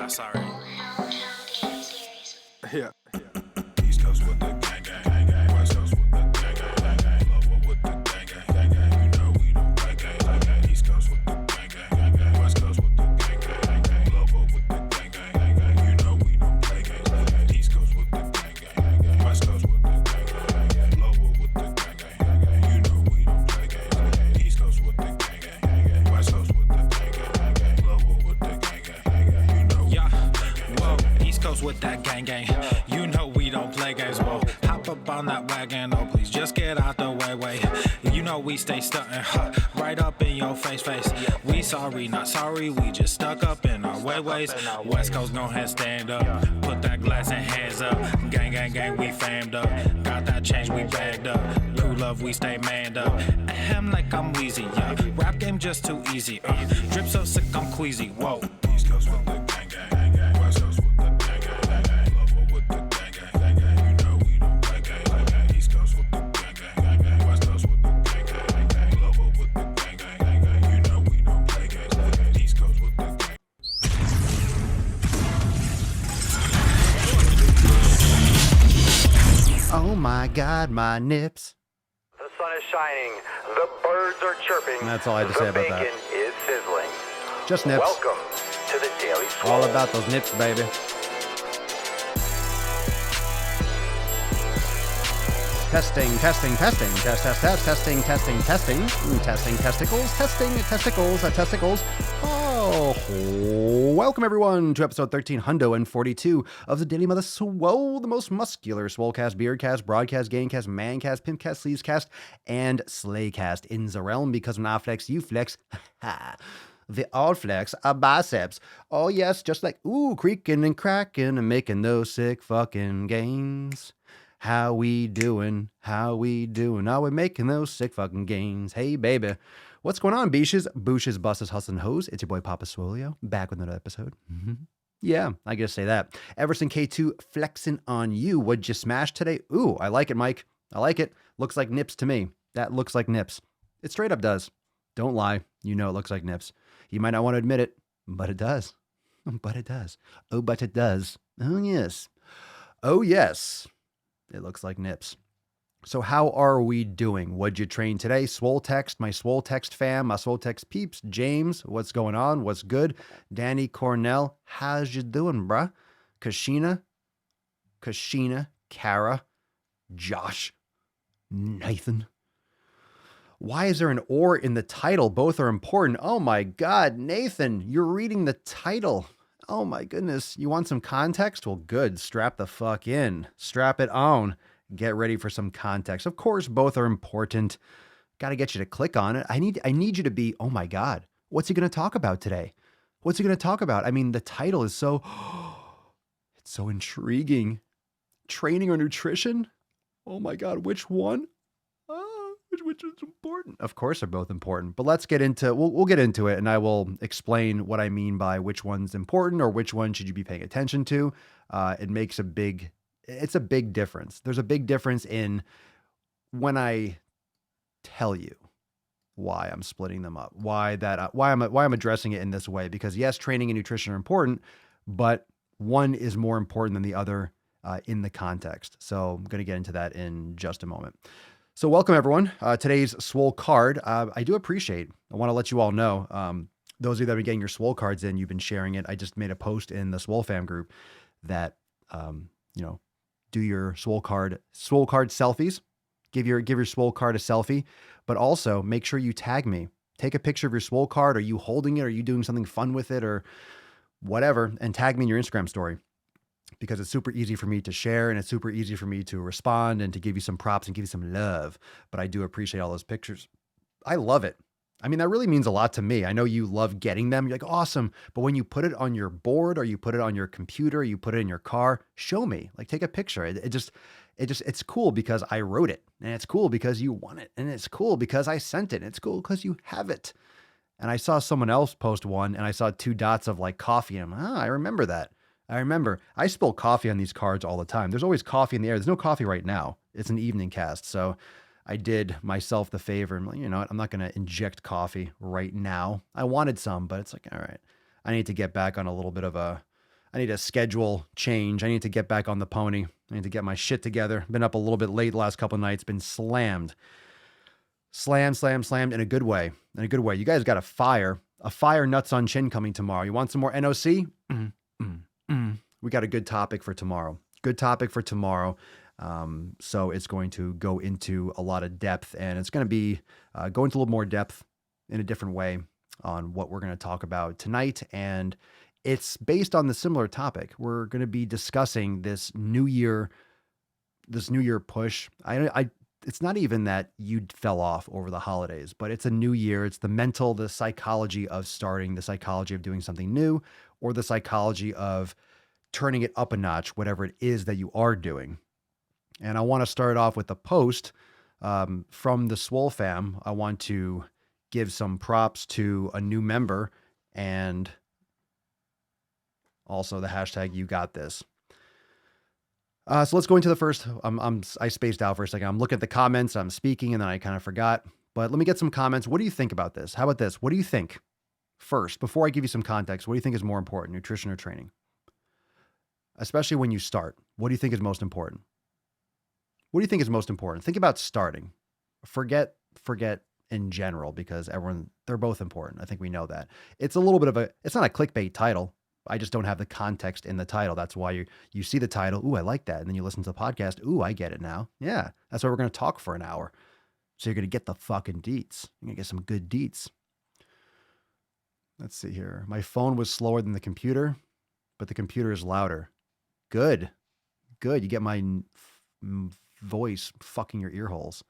not sorry. Yeah. East Coast with the gang, gang, gang, gang. West Coast with the gang, gang, gang, gang. Lower with the gang, gang, gang, gang. You know we don't play gang, gang, gang. East Coast with the gang, gang, gang, gang. West Coast with the gang, gang, gang, gang. Lower with the gang, gang, gang, gang. You know we don't play gang, gang, gang. East Coast with the gang, gang, gang, gang. West Coast with the gang, gang, gang, gang. Lower with the gang, gang, gang, gang. You know we don't play gang, gang, gang. East Coast with the gang, gang, gang, gang. West Coast with the gang, gang, gang, gang. Lower with the gang, gang, gang, gang. You know we Yeah, don't play gang, whoa, gang. East Coast with that gang gang. You know we don't play games, whoa. Hop up on that wagon, oh please just get out the way. You know we stay stuntin', right up in your face. We sorry, not sorry, we just stuck up in our ways. West Coast gon' ahead, stand up, put that glass and hands up. Gang, gang, gang, we famed up. Got that change, we bagged up. Crew love, we stay manned up. Ahem like I'm wheezy, yeah. Rap game just too easy, drip so sick, I'm queasy, whoa. East Coast with the gang, gang, gang, gang. West Coast with the gang, gang, gang, gang. Lower with the gang, gang, gang, gang. You know we don't play gang, gang, gang. East Coast with the gang, gang, gang, gang. West Coast with the gang, gang, gang, gang. Lower with the gang, gang, gang, gang. You know we don't play gang, gang, gang. East Coast with the gang. Oh my God, my nips. The sun is shining, the birds are chirping, That's all I have to say about that. the bacon is sizzling. Just nips. Welcome to the Daily Swole. All about those nips, baby. Testing. Testing, testicles. Oh, welcome everyone to episode 1342 of the Daily Mother Swole, the most muscular swolecast, beardcast, broadcast, gamecast, mancast, pimpcast, sleevescast, and slaycast in the realm, because when I flex, you flex. The all flex are biceps. Oh yes, just like, creaking and cracking and making those sick fucking gains. How we doing? Are we making those sick fucking gains? Hey, baby. What's going on, Beaches? Booshes, Busses, Hustling Hoes. It's your boy, Papa Swolio, back with another episode. Yeah, I gotta say that. Everson K2 flexing on you. What'd you smash today? Ooh, I like it, Mike. I like it. Looks like nips to me. That looks like nips. It straight up does. Don't lie. You know it looks like nips. You might not want to admit it, but it does. But it does. Oh, but it does. Oh, yes. Oh, yes. It looks like nips. So how are we doing? What'd you train today? Swole Text, my Swole Text fam, my Swole Text peeps. James, what's going on? What's good? Danny Cornell, how's you doing, bruh? Kashina, Kara, Josh, Nathan. Why is there an or in the title? Both are important. Oh my God, Nathan, you're reading the title. Oh my goodness. You want some context? Well, good. Strap the fuck in. Strap it on. Get ready for some context. Of course, both are important. Got to get you to click on it. I need you to be, oh my God, what's he going to talk about today? What's he going to talk about? I mean, the title is so, it's so intriguing. Training or nutrition? Oh my God, which one? Which is important? Of course, they're both important, but let's get into, we'll get into it, and I will explain what I mean by which one's important or which one should you be paying attention to. It's a big difference. There's a big difference in when I tell you why I'm splitting them up, why I'm addressing it in this way, because yes, training and nutrition are important, but one is more important than the other in the context. So I'm going to get into that in just a moment. So welcome everyone. Today's Swole card, I do appreciate. I want to let you all know, those of you that have been getting your Swole cards in, you've been sharing it. I just made a post in the Swole fam group that, do your Swole card selfies. Give your Swole card a selfie, but also make sure you tag me. Take a picture of your Swole card. Are you holding it? Are you doing something fun with it or whatever? And tag me in your Instagram story, because it's super easy for me to share and it's super easy for me to respond and to give you some props and give you some love. But I do appreciate all those pictures. I love it. I mean, that really means a lot to me. I know you love getting them. You're like, awesome. But when you put it on your board or you put it on your computer, you put it in your car, show me, like take a picture. It's cool because I wrote it, and it's cool because you want it, and it's cool because I sent it, and it's cool because you have it. And I saw someone else post one and I saw 2 dots of like coffee, and I remember that. I spill coffee on these cards all the time. There's always coffee in the air. There's no coffee right now. It's an evening cast. So I did myself the favor. And you know what? I'm not going to inject coffee right now. I wanted some, but it's like, all right, I need to get back on a little bit of a I need a schedule change. I need to get back on the pony. I need to get my shit together. Been up a little bit late the last couple of nights. Been slammed in a good way. In a good way. You guys got a fire nuts on chin coming tomorrow. You want some more NOC? We got a good topic for tomorrow. So it's going to go into a lot of depth, and it's going to be go into a little more depth in a different way on what we're going to talk about tonight. And it's based on the similar topic. We're going to be discussing this new year push. It's not even that you fell off over the holidays, but it's a new year. It's the psychology of starting, the psychology of doing something new, or the psychology of turning it up a notch, whatever it is that you are doing. And I want to start off with a post from the Swole fam. I want to give some props to a new member and also the hashtag you got this. So let's go into the first. I spaced out for a second. I'm looking at the comments. I'm speaking and then I kind of forgot. But let me get some comments. What do you think about this? How about this? What do you think? First, before I give you some context, what do you think is more important, nutrition or training? Especially when you start. What do you think is most important? What do you think is most important? Think about starting. Forget in general, because they're both important. I think we know that. It's a little bit of it's not a clickbait title. I just don't have the context in the title. That's why you see the title. Ooh, I like that. And then you listen to the podcast. Ooh, I get it now. Yeah. That's why we're going to talk for an hour. So you're going to get the fucking deets. You're going to get some good deets. Let's see here. My phone was slower than the computer, but the computer is louder. Good. You get my voice fucking your ear holes.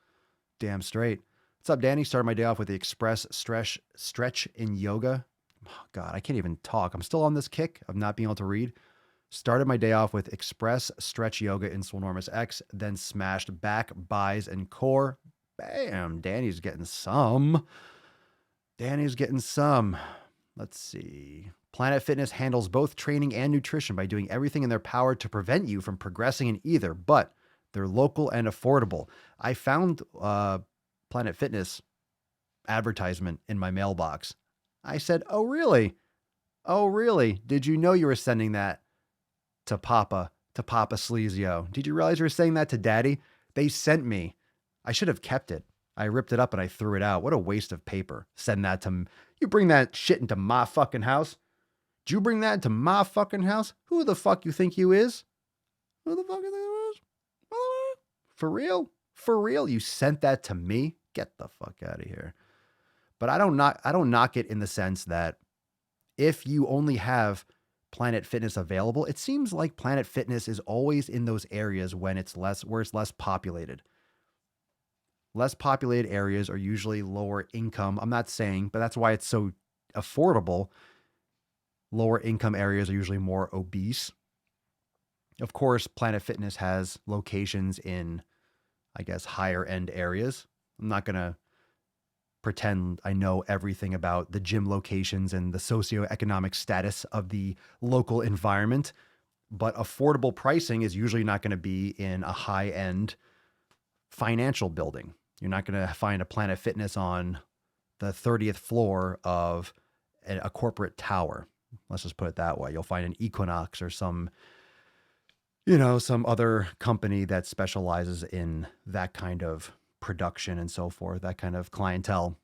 Damn straight. What's up, Danny? Started my day off with the express stretch in yoga. Oh, God, I can't even talk. I'm still on this kick of not being able to read. Started my day off with express stretch yoga in Swolenormous X, then smashed back, buys, and core. Bam. Danny's getting some. Let's see. Planet Fitness handles both training and nutrition by doing everything in their power to prevent you from progressing in either, but they're local and affordable. I found Planet Fitness advertisement in my mailbox. I said, oh, really? Did you know you were sending that to Papa Sleazio? Did you realize you were saying that to Daddy? They sent me. I should have kept it. I ripped it up and I threw it out. What a waste of paper. Send that to you. Bring that shit into my fucking house. Did you bring that into my fucking house? Who the fuck you think you is? Who the fuck you think you is? For real? You sent that to me? Get the fuck out of here. But I don't knock it in the sense that if you only have Planet Fitness available, it seems like Planet Fitness is always in those areas where it's less populated. Less populated areas are usually lower income. I'm not saying, but that's why it's so affordable. Lower income areas are usually more obese. Of course, Planet Fitness has locations in, I guess, higher end areas. I'm not going to pretend I know everything about the gym locations and the socioeconomic status of the local environment, but affordable pricing is usually not going to be in a high-end financial building. You're not going to find a Planet Fitness on the 30th floor of a corporate tower. Let's just put it that way. You'll find an Equinox or some other company that specializes in that kind of production and so forth, that kind of clientele.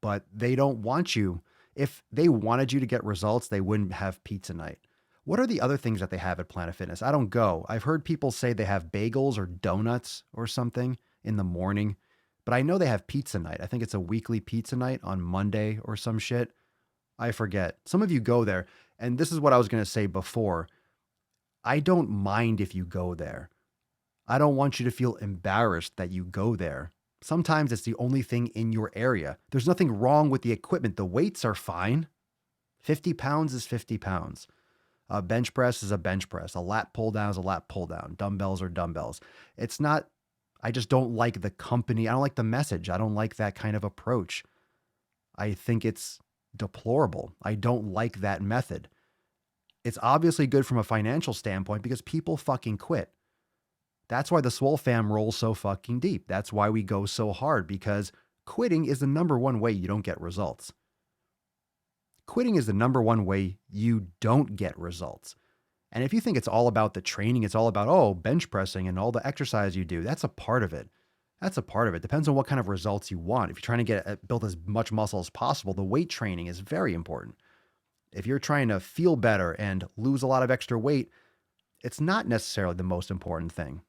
But they don't want you. If they wanted you to get results, they wouldn't have pizza night. What are the other things that they have at Planet Fitness? I don't go. I've heard people say they have bagels or donuts or something in the morning, but I know they have pizza night. I think it's a weekly pizza night on Monday or some shit. I forget. Some of you go there, and this is what I was going to say before. I don't mind if you go there. I don't want you to feel embarrassed that you go there. Sometimes it's the only thing in your area. There's nothing wrong with the equipment. The weights are fine. 50 pounds is 50 pounds. A bench press is a bench press. A lat pull down is a lat pull down. Dumbbells are dumbbells. It's not, I just don't like the company. I don't like the message. I don't like that kind of approach. I think it's deplorable. I don't like that method. It's obviously good from a financial standpoint because people fucking quit. That's why the Swole fam rolls so fucking deep. That's why we go so hard, because quitting is the number one way you don't get results. Quitting is the number one way you don't get results. And if you think it's all about the training, it's all about, oh, bench pressing and all the exercise you do, that's a part of it. That's a part of it. Depends on what kind of results you want. If you're trying to build as much muscle as possible, the weight training is very important. If you're trying to feel better and lose a lot of extra weight, it's not necessarily the most important thing.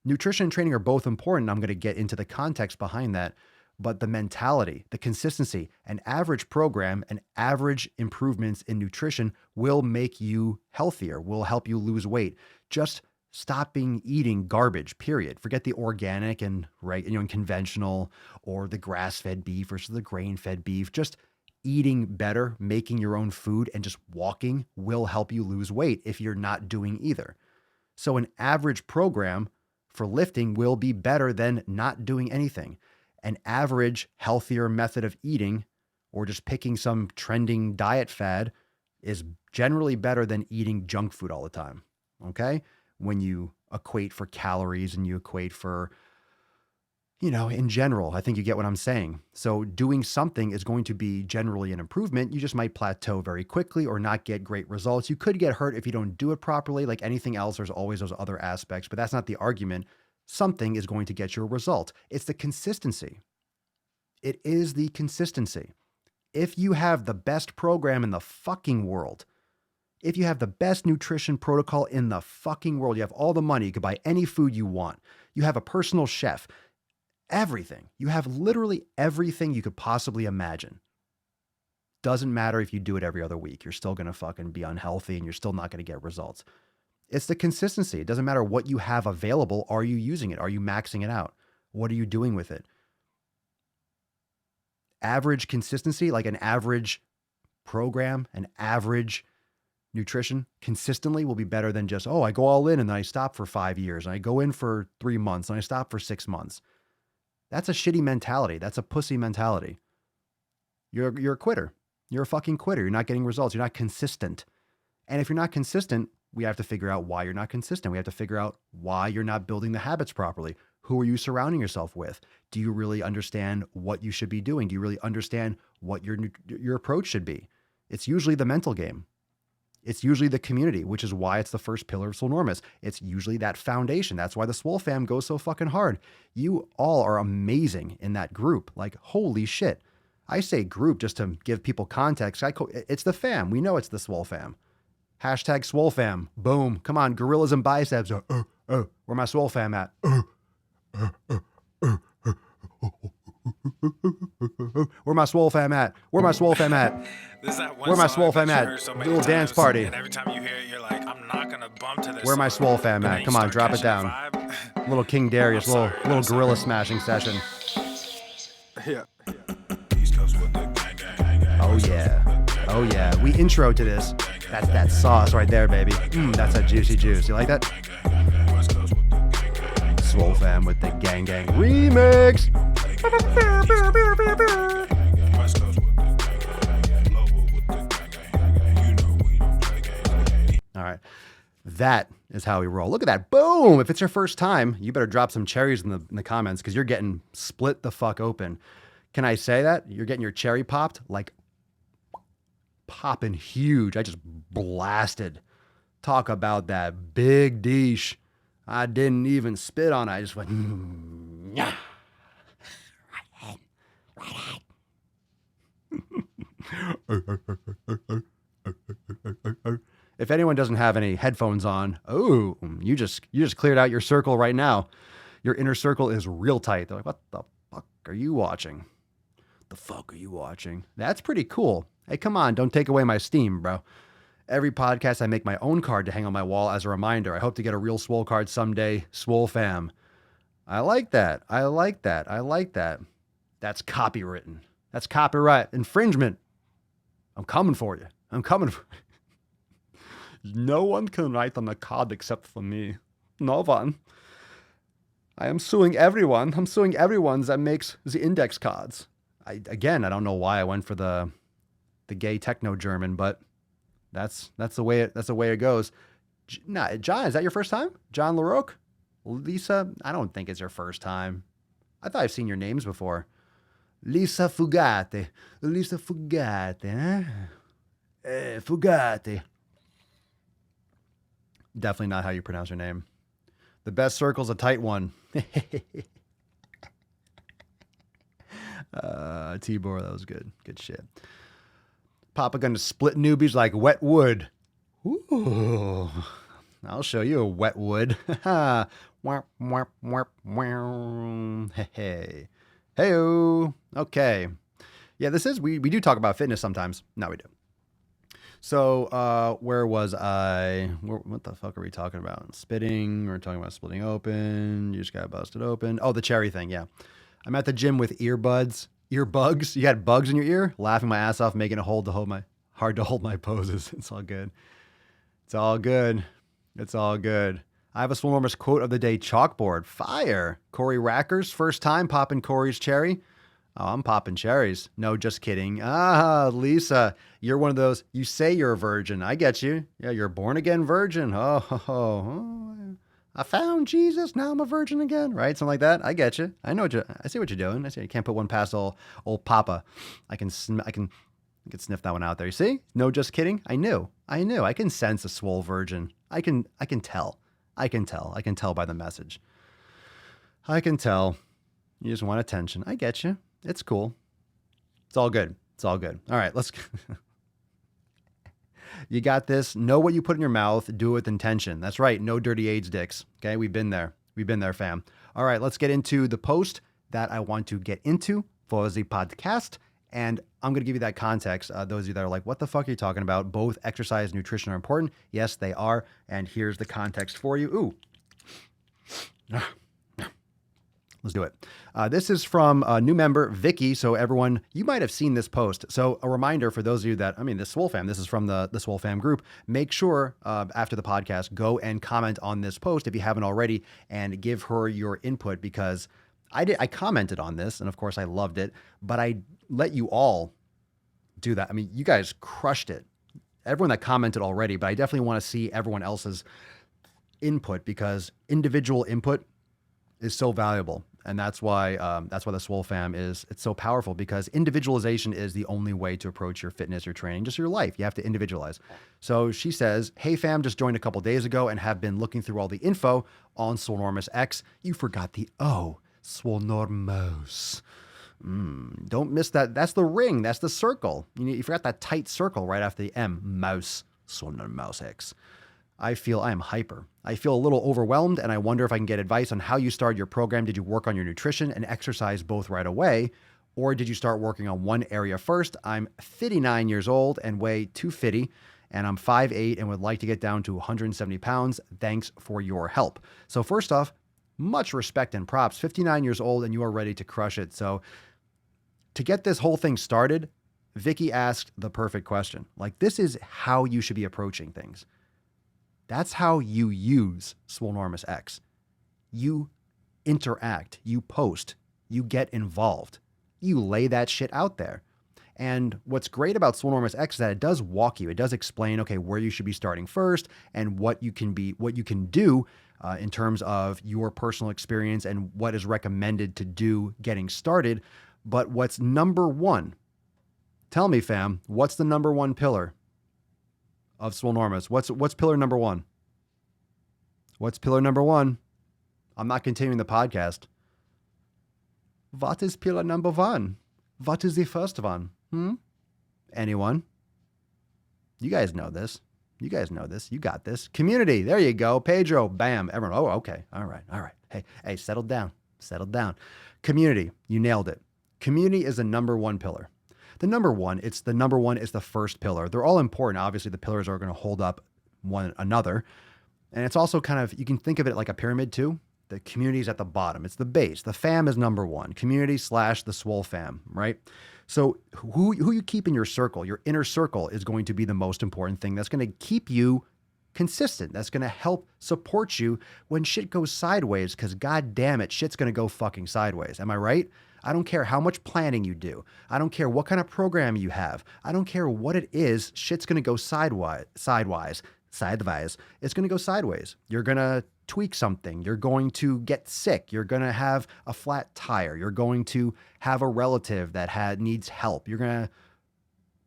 Nutrition and training are both important. I'm going to get into the context behind that. But the mentality, the consistency, an average program, and average improvements in nutrition will make you healthier, will help you lose weight. Just stopping eating garbage, period. Forget the organic and and conventional or the grass-fed beef versus the grain-fed beef. Just eating better, making your own food, and just walking will help you lose weight if you're not doing either. So an average program for lifting will be better than not doing anything. An average, healthier method of eating or just picking some trending diet fad is generally better than eating junk food all the time, okay? When you equate for calories and you equate for, in general, I think you get what I'm saying. So doing something is going to be generally an improvement. You just might plateau very quickly or not get great results. You could get hurt if you don't do it properly. Like anything else, there's always those other aspects, but that's not the argument. Something is going to get you a result. It's the consistency. It is the consistency. If you have the best program in the fucking world, if you have the best nutrition protocol in the fucking world, you have all the money, you could buy any food you want, you have a personal chef, everything. You have literally everything you could possibly imagine. Doesn't matter if you do it every other week. You're still going to fucking be unhealthy and you're still not going to get results. It's the consistency. It doesn't matter what you have available. Are you using it? Are you maxing it out? What are you doing with it? Average consistency, like an average program, an average nutrition consistently will be better than just, I go all in and then I stop for 5 years and I go in for 3 months and I stop for 6 months. That's a shitty mentality. That's a pussy mentality. You're a quitter. You're a fucking quitter. You're not getting results. You're not consistent. And if you're not consistent, we have to figure out why you're not consistent. We have to figure out why you're not building the habits properly. Who are you surrounding yourself with? Do you really understand what you should be doing? Do you really understand what your approach should be? It's usually the mental game. It's usually the community, which is why it's the first pillar of Swolenormous. It's usually that foundation. That's why the Swole fam goes so fucking hard. You all are amazing in that group. Like, holy shit. I say group just to give people context. It's the fam. We know it's the Swole fam. Hashtag Swole fam. Boom. Come on, gorillas and biceps. Where my Swole fam at? Where my Swole fam at? Where my Swole fam at? Where my Swole fam at? Little dance party. And every time you hear it, you're like, I'm not gonna bump to this. Where my Swole fam at? Come on, drop it down. Little King Darius, little gorilla smashing session. Yeah. East Coast with the gang, gang, gang. Oh yeah. Oh yeah. We intro to this. That's that sauce right there, baby. That's a juicy juice. You like that? West Coast with the gang, gang, gang. Swole fam with the gang gang remix. West Coast with the gang, gang, gang. Global with the gang, gang, gang. You know we don't play games. All right. That is how we roll. Look at that. Boom. If it's your first time, you better drop some cherries in the comments because you're getting split the fuck open. Can I say that? You're getting your cherry popped like popping huge. I just blasted. Talk about that big dish. I didn't even spit on it. I just went, yeah. If anyone doesn't have any headphones on, you just cleared out your circle right now. Your inner circle is real tight. They're like, what the fuck are you watching? The fuck are you watching? That's pretty cool. Hey, come on, don't take away my steam, bro. Every podcast, I make my own card to hang on my wall as a reminder. I hope to get a real Swole card someday. Swole fam. I like that. I like that. I like that. That's copywritten. That's copyright infringement. I'm coming for you. I'm coming for you. No one can write on the card except for me. No one. I am suing everyone. I'm suing everyone that makes the index cards. I don't know why I went for the gay techno German, but that's the way it goes. John, is that your first time? John LaRoque? Lisa, I don't think it's your first time. I thought I've seen your names before. Lisa Fugate. Huh? Fugate. Definitely not how you pronounce your name. The best circle's a tight one. Tibor, that was good. Good shit. Papa gonna split newbies like wet wood. Ooh. I'll show you a wet wood. Hey. Hey-o. Okay. Yeah, we do talk about fitness sometimes. No, we do. So, where was I? What the fuck are we talking about? Spitting. We're talking about splitting open. You just got busted open. Oh, the cherry thing. Yeah. I'm at the gym with earbuds. Earbugs. You had bugs in your ear? Laughing my ass off, making it hard to hold my poses. It's all good. It's all good. It's all good. I have a Swolenormous quote of the day chalkboard. Fire. Corey Rackers. First time popping Corey's cherry. Oh, I'm popping cherries. No, just kidding. Ah, Lisa, you're one of those. You say you're a virgin. I get you. Yeah, you're a born again virgin. Oh, I found Jesus. Now I'm a virgin again. Right? Something like that. I get you. I see what you're doing. I see you can't put one past old Papa. I can sniff that one out there. You see? No, just kidding. I knew. I can sense a swole virgin. I can tell. I can tell by the message. I can tell. You just want attention. I get you. It's cool. It's all good. It's all good. All right, let's. You got this. Know what you put in your mouth. Do it with intention. That's right. No dirty AIDS dicks. Okay, we've been there. We've been there, fam. All right, let's get into the post that I want to get into for the podcast. And I'm going to give you that context. Those of you that are like, what the fuck are you talking about? Both exercise and nutrition are important. Yes, they are. And here's the context for you. Ooh. Let's do it. This is from a new member, Vicky. So everyone, you might have seen this post. So a reminder for those of you the Swole fam, this is from the Swole fam group. Make sure after the podcast, go and comment on this post if you haven't already and give her your input because I commented on this and of course I loved it, but I let you all do that. I mean, you guys crushed it. Everyone that commented already, but I definitely want to see everyone else's input because individual input is so valuable. And that's why the Swole fam it's so powerful because individualization is the only way to approach your fitness or training, just your life. You have to individualize. So she says, hey fam, just joined a couple days ago and have been looking through all the info on Swolenormous X. You forgot the O, Swolenormous. Don't miss that. That's the ring. That's the circle. You forgot that tight circle right after the M, mouse, Swolenormous X. I am hyper. I feel a little overwhelmed and I wonder if I can get advice on how you started your program. Did you work on your nutrition and exercise both right away? Or did you start working on one area first? I'm 59 years old and weigh 250 and I'm 5'8" and would like to get down to 170 pounds. Thanks for your help. So first off, much respect and props. 59 years old and you are ready to crush it. So to get this whole thing started, Vicky asked the perfect question. Like this is how you should be approaching things. That's how you use Swolenormous X. You interact, you post, you get involved, you lay that shit out there. And what's great about Swolenormous X is that it does walk you. It does explain, okay, where you should be starting first and what you can do in terms of your personal experience and what is recommended to do getting started. But what's number one? Tell me, fam, what's the number one pillar of Swolenormous? What's pillar number one? What's pillar number one? I'm not continuing the podcast. What is pillar number one? What is the first one? Anyone? You guys know this. You got this. Community. There you go. Pedro. Bam. Everyone. Oh, okay. All right. Hey, settle down. Community. You nailed it. Community is the number one pillar. It's the first pillar. They're all important. Obviously, the pillars are going to hold up one another. And it's also kind of, you can think of it like a pyramid too. The community is at the bottom. It's the base. The fam is number one. Community / the Swole fam, right? So who you keep in your circle, your inner circle is going to be the most important thing. That's going to keep you consistent. That's going to help support you when shit goes sideways because God damn it, shit's going to go fucking sideways. Am I right? I don't care how much planning you do. I don't care what kind of program you have. I don't care what it is. Shit's going to go sideways. It's going to go sideways. You're going to tweak something. You're going to get sick. You're going to have a flat tire. You're going to have a relative that needs help. You're going to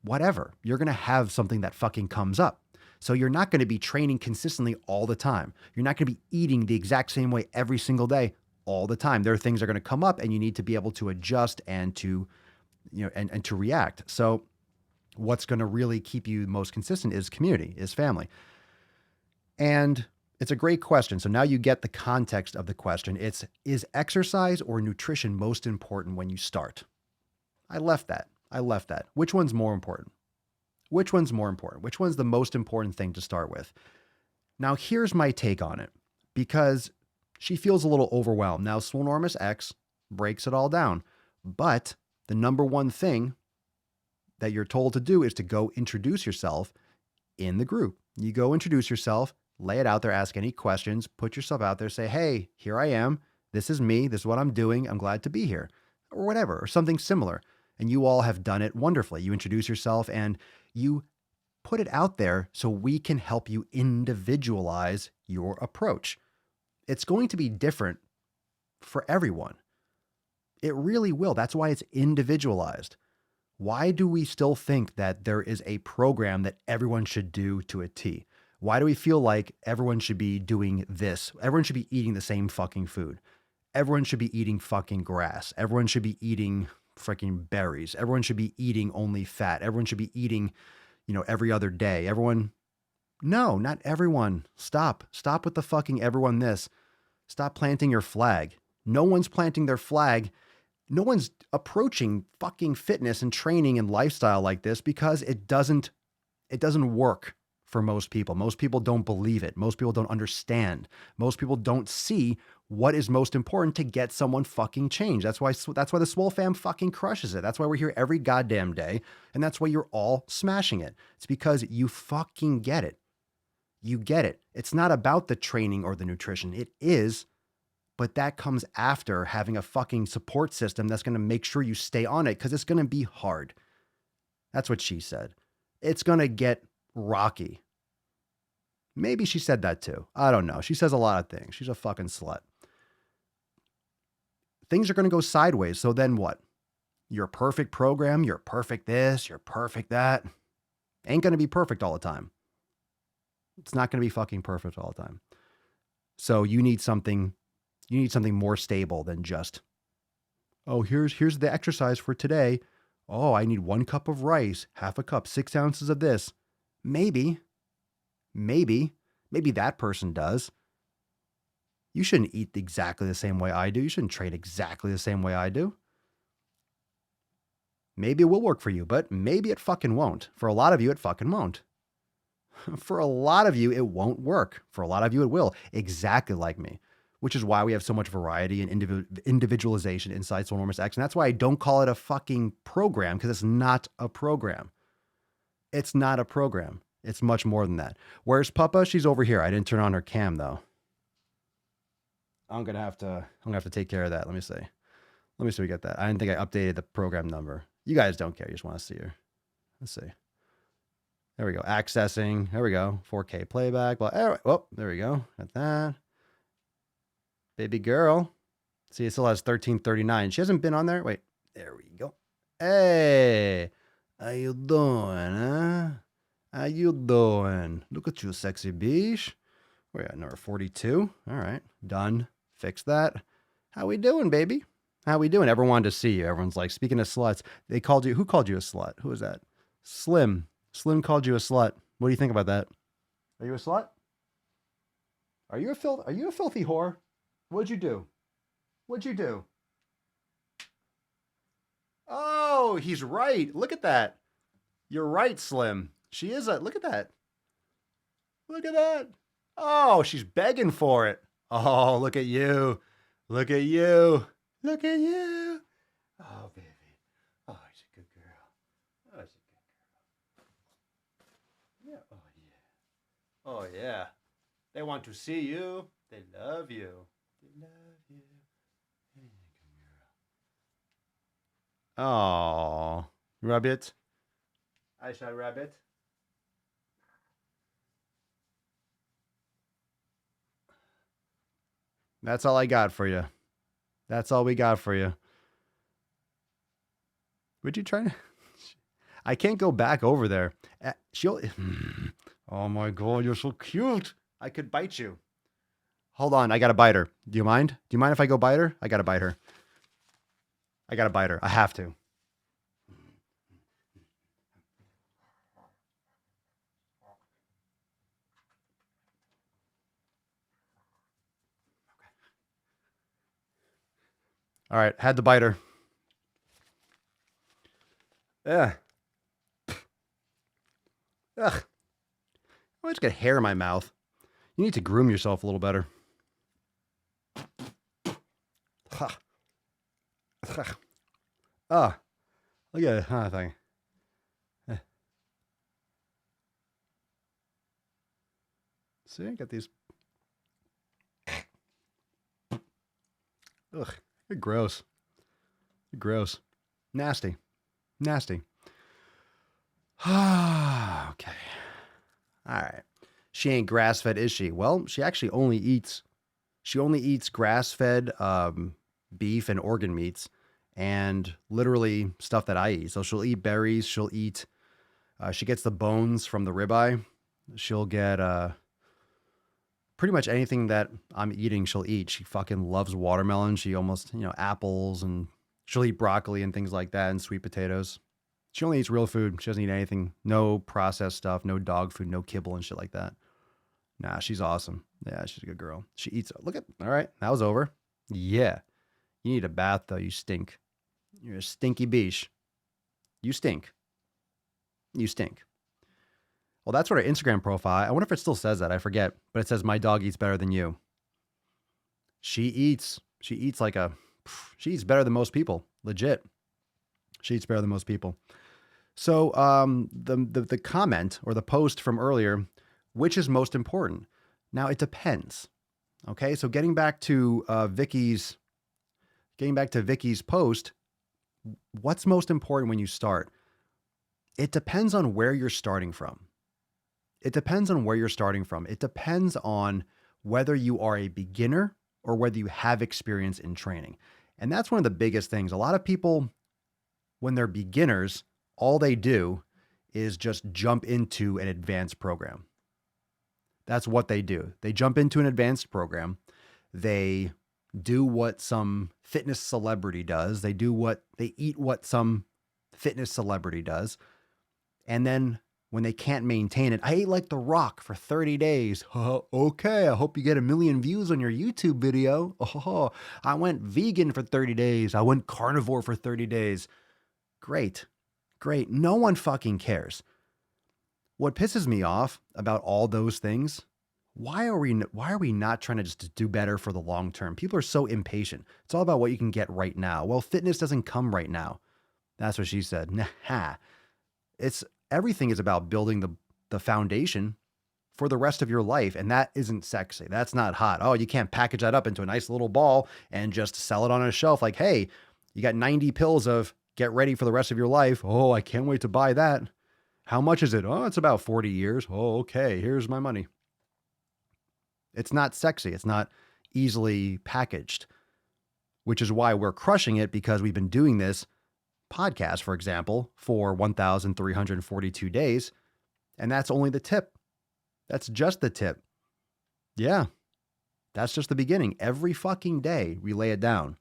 whatever. You're going to have something that fucking comes up. So you're not going to be training consistently all the time. You're not going to be eating the exact same way every single day all the time. There are things that are going to come up and you need to be able to adjust and to, and to react. So what's going to really keep you most consistent is community, is family. And it's a great question. So now you get the context of the question. It's, is exercise or nutrition most important when you start? I left that. Which one's more important? Which one's the most important thing to start with? Now, here's my take on it, because she feels a little overwhelmed. Now, Swolenormous X breaks it all down. But the number one thing that you're told to do is to go introduce yourself in the group. You go introduce yourself, lay it out there, ask any questions, put yourself out there, say, hey, here I am. This is me. This is what I'm doing. I'm glad to be here, or whatever, or something similar. And you all have done it wonderfully. You introduce yourself and you put it out there so we can help you individualize your approach. It's going to be different for everyone. It really will. That's why it's individualized. Why do we still think that there is a program that everyone should do to a T? Why do we feel like everyone should be doing this? Everyone should be eating the same fucking food. Everyone should be eating fucking grass. Everyone should be eating freaking berries. Everyone should be eating only fat. Everyone should be eating, every other day. No, not everyone. Stop with the fucking everyone this. Stop planting your flag. No one's planting their flag. No one's approaching fucking fitness and training and lifestyle like this because it doesn't work for most people. Most people don't believe it. Most people don't understand. Most people don't see what is most important to get someone fucking changed. That's why the Swole fam fucking crushes it. That's why we're here every goddamn day. And that's why you're all smashing it. It's because you fucking get it. You get it. It's not about the training or the nutrition. It is, but that comes after having a fucking support system that's going to make sure you stay on it, because it's going to be hard. That's what she said. It's going to get rocky. Maybe she said that too. I don't know. She says a lot of things. She's a fucking slut. Things are going to go sideways. So then what? Your perfect program, you're perfect this, you're perfect that. Ain't going to be perfect all the time. It's not going to be fucking perfect all the time. So you need something more stable than just, oh, here's the exercise for today. Oh, I need 1 cup of rice, half a cup, 6 ounces of this. Maybe that person does. You shouldn't eat exactly the same way I do. You shouldn't train exactly the same way I do. Maybe it will work for you, but maybe it fucking won't. For a lot of you, it fucking won't. For a lot of you, it won't work. For a lot of you, it will. Exactly like me. Which is why we have so much variety and individualization inside Swolenormous X. And that's why I don't call it a fucking program, because it's not a program. It's not a program. It's much more than that. Where's Papa? She's over here. I didn't turn on her cam though. I'm gonna have to take care of that. Let me see. We get that. I didn't think I updated the program number. You guys don't care. You just want to see her. Let's see. There we go. Accessing. There we go. 4K playback. Well, there we go. Got that. Baby girl. See, it still has 1339. She hasn't been on there. Wait. There we go. Hey. How you doing, huh? How you doing? Look at you, sexy beach. We're at number 42. All right. Done. Fix that. How we doing, baby? How we doing? Everyone wanted to see you. Everyone's like, speaking of sluts, who called you a slut? Who was that? Slim. Slim called you a slut. What do you think about that? Are you a slut? Are you a filthy whore? What'd you do? Oh, he's right. Look at that. You're right, Slim. She is look at that. Look at that. Oh, she's begging for it. Oh, look at you. Oh, baby. Oh, she's a good girl. Yeah. Oh, yeah. They want to see you. They love you. Oh, rabbit. I shall rabbit. That's all I got for you. That's all we got for you. Would you try to? I can't go back over there. She'll. Oh my God, you're so cute. I could bite you. Hold on, I gotta bite her. Do you mind? Do you mind if I go bite her? I gotta bite her. I gotta bite her. I have to. All right, had to bite her. Yeah. Ugh. I just got hair in my mouth. You need to groom yourself a little better. Ah, look at that thing. See, I got these. Ugh, you're gross. You're gross. Nasty. Nasty. Okay. All right. She ain't grass-fed, is she? Well, she actually only eats grass-fed beef and organ meats and literally stuff that I eat. So she'll eat berries. She'll eat, she gets the bones from the ribeye. She'll get pretty much anything that I'm eating, she'll eat. She fucking loves watermelon. She almost, apples, and she'll eat broccoli and things like that and sweet potatoes. She only eats real food. She doesn't eat anything. No processed stuff, no dog food, no kibble and shit like that. Nah, she's awesome. Yeah, she's a good girl. She eats. Look at, all right, that was over. Yeah. You need a bath, though. You stink. You're a stinky beach. You stink. You stink. Well, that's what her Instagram profile. I wonder if it still says that. I forget. But it says, my dog eats better than you. She eats better than most people. Legit. She eats better than most people. So the comment or the post from earlier, which is most important? Now, it depends. Okay, so getting back to Vicky's post, what's most important when you start? It depends on where you're starting from. It depends on whether you are a beginner or whether you have experience in training. And that's one of the biggest things. A lot of people, when they're beginners, all they do is just jump into an advanced program. That's what they do. They jump into an advanced program. They do what some fitness celebrity does. They eat what some fitness celebrity does. And then when they can't maintain it, I ate like The Rock for 30 days. Okay, I hope you get 1 million views on your YouTube video. I went vegan for 30 days. I went carnivore for 30 days. Great. No one fucking cares. What pisses me off about all those things, why are we not trying to just do better for the long term? People are so impatient. It's all about what you can get right now. Well, fitness doesn't come right now. That's what she said. Nah. Everything is about building the foundation for the rest of your life. And that isn't sexy. That's not hot. Oh, you can't package that up into a nice little ball and just sell it on a shelf. Like, hey, you got 90 pills of get ready for the rest of your life. Oh, I can't wait to buy that. How much is it? Oh, it's about 40 years. Oh, okay. Here's my money. It's not sexy. It's not easily packaged, which is why we're crushing it, because we've been doing this podcast, for example, for 1,342 days. And that's only the tip. That's just the tip. Yeah. That's just the beginning. Every fucking day we lay it down.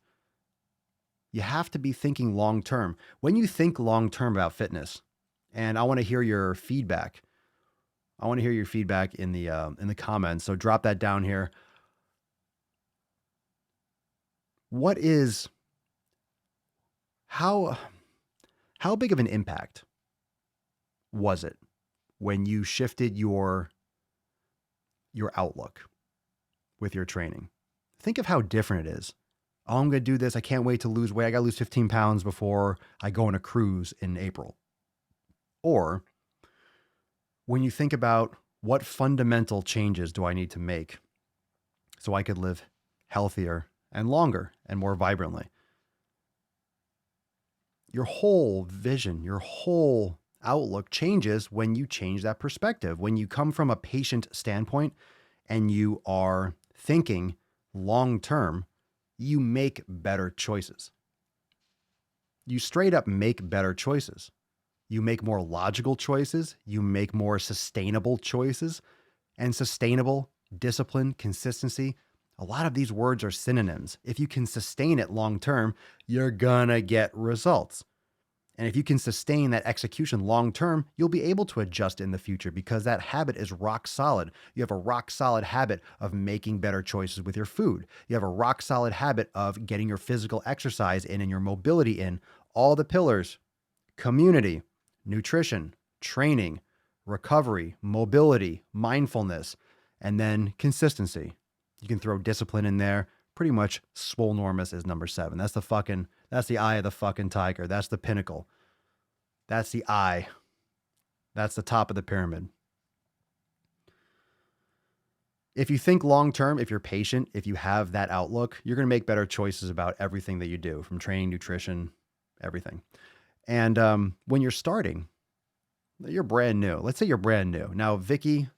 You have to be thinking long term. When you think long term about fitness, and I want to hear your feedback. I want to hear your feedback in the comments. So drop that down here. How big of an impact was it when you shifted your outlook with your training? Think of how different it is. Oh, I'm going to do this. I can't wait to lose weight. I got to lose 15 pounds before I go on a cruise in April. Or when you think about what fundamental changes do I need to make so I could live healthier and longer and more vibrantly? Your whole vision, your whole outlook changes when you change that perspective. When you come from a patient standpoint and you are thinking long term, you make better choices. You straight up make better choices. You make more logical choices. You make more sustainable choices. And sustainable, discipline, consistency, a lot of these words are synonyms. If you can sustain it long term, you're gonna get results. And if you can sustain that execution long term, you'll be able to adjust in the future because that habit is rock solid. You have a rock solid habit of making better choices with your food. You have a rock solid habit of getting your physical exercise in and your mobility in. All the pillars: community, nutrition, training, recovery, mobility, mindfulness, and then consistency. You can throw discipline in there. Pretty much Swolenormous is number 7. That's the eye of the fucking tiger. That's the pinnacle. That's the eye. That's the top of the pyramid. If you think long term, if you're patient, if you have that outlook, you're going to make better choices about everything that you do, from training, nutrition, everything. And when you're starting, you're brand new. Let's say you're brand new. Now, Vicky,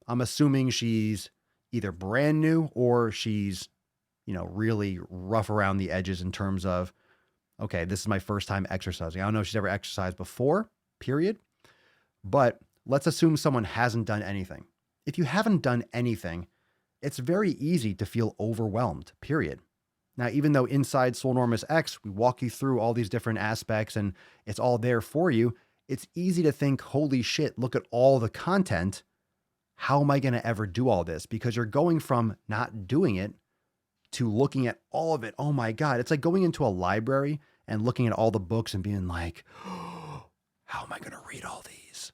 I'm assuming she's either brand new or she's, really rough around the edges in terms of, okay, this is my first time exercising. I don't know if she's ever exercised before, period. But let's assume someone hasn't done anything. If you haven't done anything, it's very easy to feel overwhelmed, period. Now, even though inside Swolenormous X, we walk you through all these different aspects and it's all there for you, it's easy to think, holy shit, look at all the content. How am I going to ever do all this? Because you're going from not doing it to looking at all of it. Oh my God. It's like going into a library and looking at all the books and being like, oh, how am I going to read all these?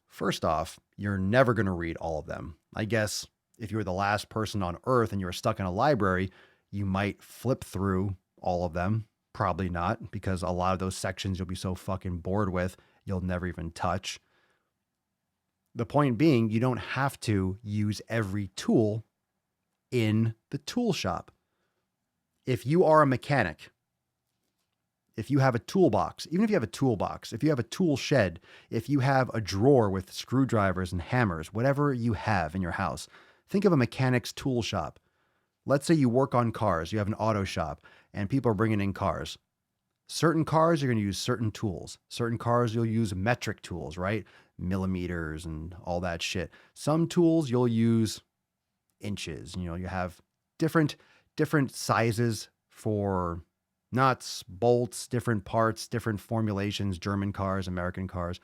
First off, you're never going to read all of them. I guess if you were the last person on earth and you were stuck in a library, you might flip through all of them. Probably not, because a lot of those sections you'll be so fucking bored with, you'll never even touch. The point being, you don't have to use every tool in the tool shop. If you are a mechanic, if you have a toolbox, even if you have a toolbox, if you have a tool shed, if you have a drawer with screwdrivers and hammers, whatever you have in your house, think of a mechanic's tool shop. Let's say you work on cars, you have an auto shop, and people are bringing in cars. Certain cars, you're going to use certain tools. Certain cars, you'll use metric tools, right? Millimeters and all that shit. Some tools, you'll use inches. You have different sizes for nuts, bolts, different parts, different formulations, German cars, American cars,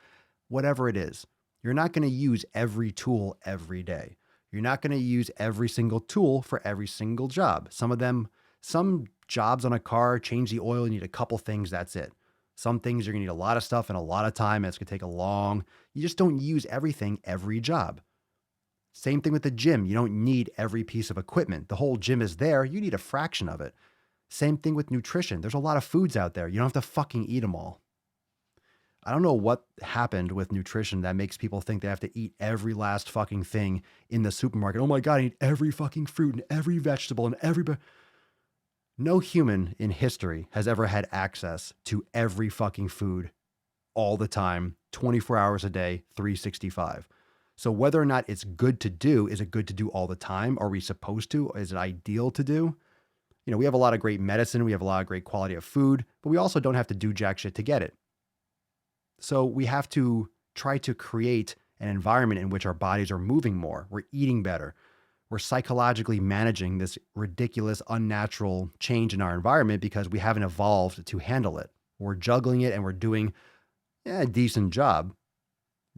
whatever it is. You're not going to use every tool every day. You're not going to use every single tool for every single job. Some jobs on a car, change the oil, you need a couple things, that's it. Some things you're going to need a lot of stuff and a lot of time, and it's going to take you just don't use everything every job. Same thing with the gym. You don't need every piece of equipment. The whole gym is there. You need a fraction of it. Same thing with nutrition. There's a lot of foods out there. You don't have to fucking eat them all. I don't know what happened with nutrition that makes people think they have to eat every last fucking thing in the supermarket. Oh my God, I eat every fucking fruit and every vegetable and every... No human in history has ever had access to every fucking food all the time, 24 hours a day, 365. So whether or not it's good to do, is it good to do all the time? Are we supposed to? Is it ideal to do? We have a lot of great medicine. We have a lot of great quality of food, but we also don't have to do jack shit to get it. So we have to try to create an environment in which our bodies are moving more. We're eating better. We're psychologically managing this ridiculous, unnatural change in our environment because we haven't evolved to handle it. We're juggling it and we're doing a decent job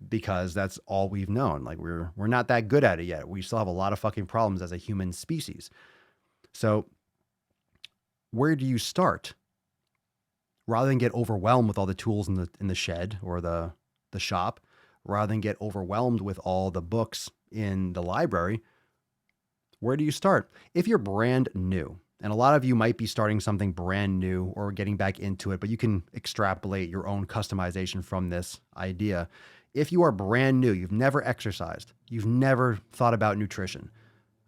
because that's all we've known. Like we're not that good at it yet. We still have a lot of fucking problems as a human species. So where do you start? Rather than get overwhelmed with all the tools in the shed or the shop, rather than get overwhelmed with all the books in the library, where do you start? If you're brand new, and a lot of you might be starting something brand new or getting back into it, but you can extrapolate your own customization from this idea. If you are brand new, you've never exercised, you've never thought about nutrition,